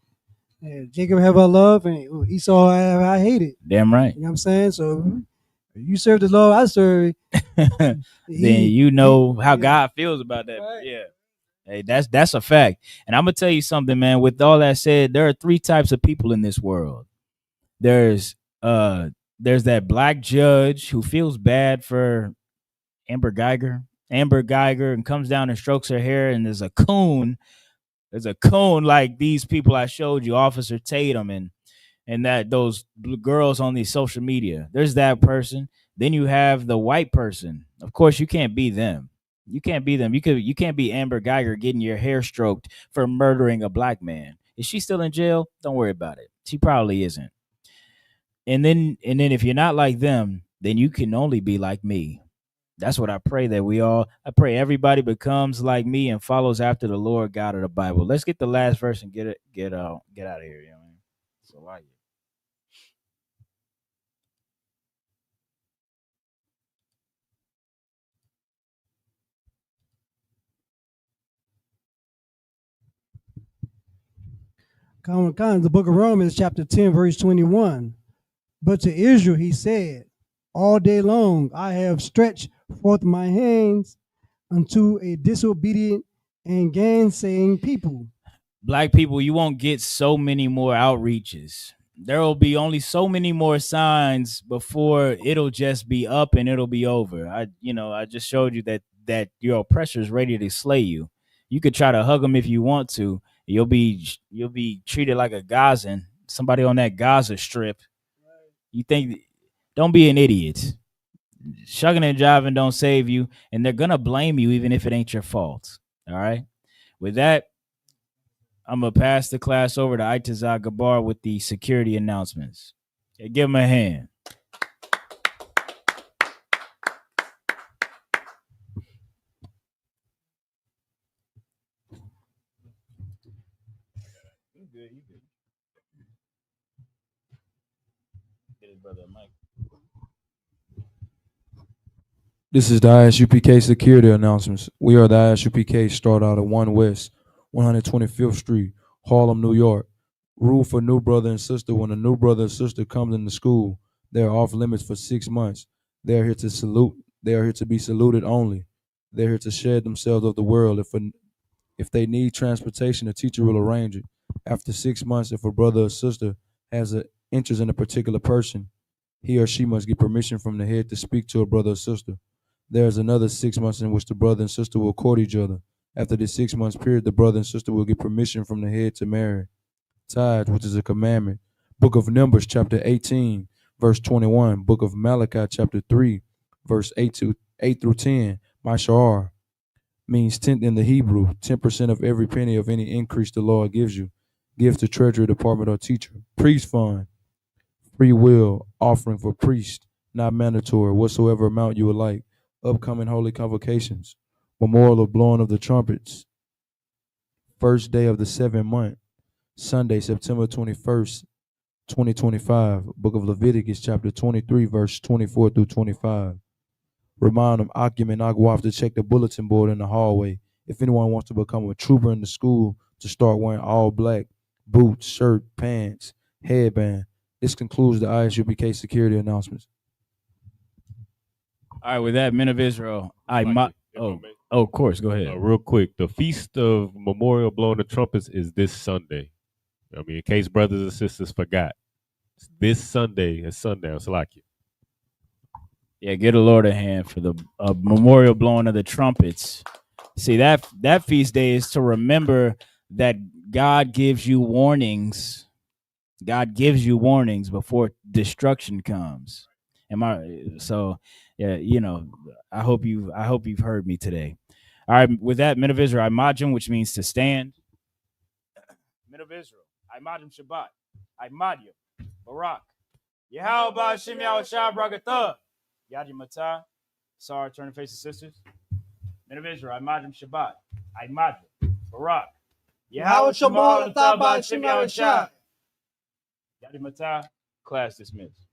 Jacob have I love and Esau have I hated. Damn right. You know what I'm saying? So you serve the Lord, I serve. Then you know how God feels about that. Right. Yeah. Hey, that's a fact. And I'm gonna tell you something, man. With all that said, there are three types of people in this world. There's that black judge who feels bad for Amber Geiger and comes down and strokes her hair, and there's a coon like these people I showed you, Officer Tatum and that those girls on these social media. There's that person. Then you have the white person. Of course, you can't be them. You can't be them. You can't be Amber Geiger getting your hair stroked for murdering a black man. Is she still in jail? Don't worry about it. She probably isn't. And then if you're not like them, then you can only be like me. That's what I pray I pray everybody becomes like me and follows after the Lord God of the Bible. Let's get the last verse and get out of here. You know what I mean? So like The book of Romans, chapter 10, verse 21. But to Israel he said, all day long I have stretched forth my hands unto a disobedient and gainsaying people. Black people, you won't get so many more outreaches. There will be only so many more signs before it'll just be up and it'll be over. I just showed you that your oppressor is ready to slay you. You could try to hug them if you want to. You'll be treated like a Gazan, somebody on that Gaza strip. You think? Don't be an idiot. Shucking and jiving don't save you, and they're gonna blame you even if it ain't your fault. All right. With that, I'm gonna pass the class over to Itazar Gabar with the security announcements. Yeah, give him a hand. You good. Get his brother a mic. This is the ISUPK security announcements. We are the ISUPK, start out at 1 West, 125th Street, Harlem, New York. Rule for new brother and sister. When a new brother or sister comes into school, they are off limits for 6 months. They are here to salute. They are here to be saluted only. They're here to shed themselves of the world. If they need transportation, a teacher will arrange it. After 6 months, if a brother or sister has an interest in a particular person, he or she must get permission from the head to speak to a brother or sister. There is another 6 months in which the brother and sister will court each other. After this 6 months period, the brother and sister will get permission from the head to marry. Tithe, which is a commandment. Book of Numbers, chapter 18, verse 21. Book of Malachi, chapter 3, verse 8 through 10. Mashar means tenth in the Hebrew, 10% of every penny of any increase the Lord gives you. Give to treasury department or teacher. Priest fund, free will, offering for priest, not mandatory, whatsoever amount you would like. Upcoming holy convocations, memorial of blowing of the trumpets, first day of the 7th month, Sunday, September 21st, 2025. Book of Leviticus, chapter 23, verse 24 through 25. Remind them, Akim and Agwaf, to check the bulletin board in the hallway. If anyone wants to become a trooper in the school, to start wearing all black, boots, shirt, pants, headband. This concludes the ISUPK security announcements. All right, with that, men of Israel, of course, go ahead. Real quick, the Feast of Memorial Blowing the Trumpets is this Sunday. I mean, in case brothers and sisters forgot, it's this Sunday at sundown. Salakia. Yeah, get a Lord a hand for the memorial blowing of the trumpets. See, that feast day is to remember that God gives you warnings. God gives you warnings before destruction comes. Yeah, I hope you've heard me today. All right, with that, men of Israel, Imajim, which means to stand. Men of Israel, Imajim Shabbat, Imajim, Barak, Yahweh Shem Yahushua Bragatha, Yadi Matah. Sorry, turn to face the sisters. Men of Israel, Imajim Shabbat. Aymad, Barak. Yahweh Shabbat Atah Ba'Shim Yahushua. Yadi Matah, class dismissed.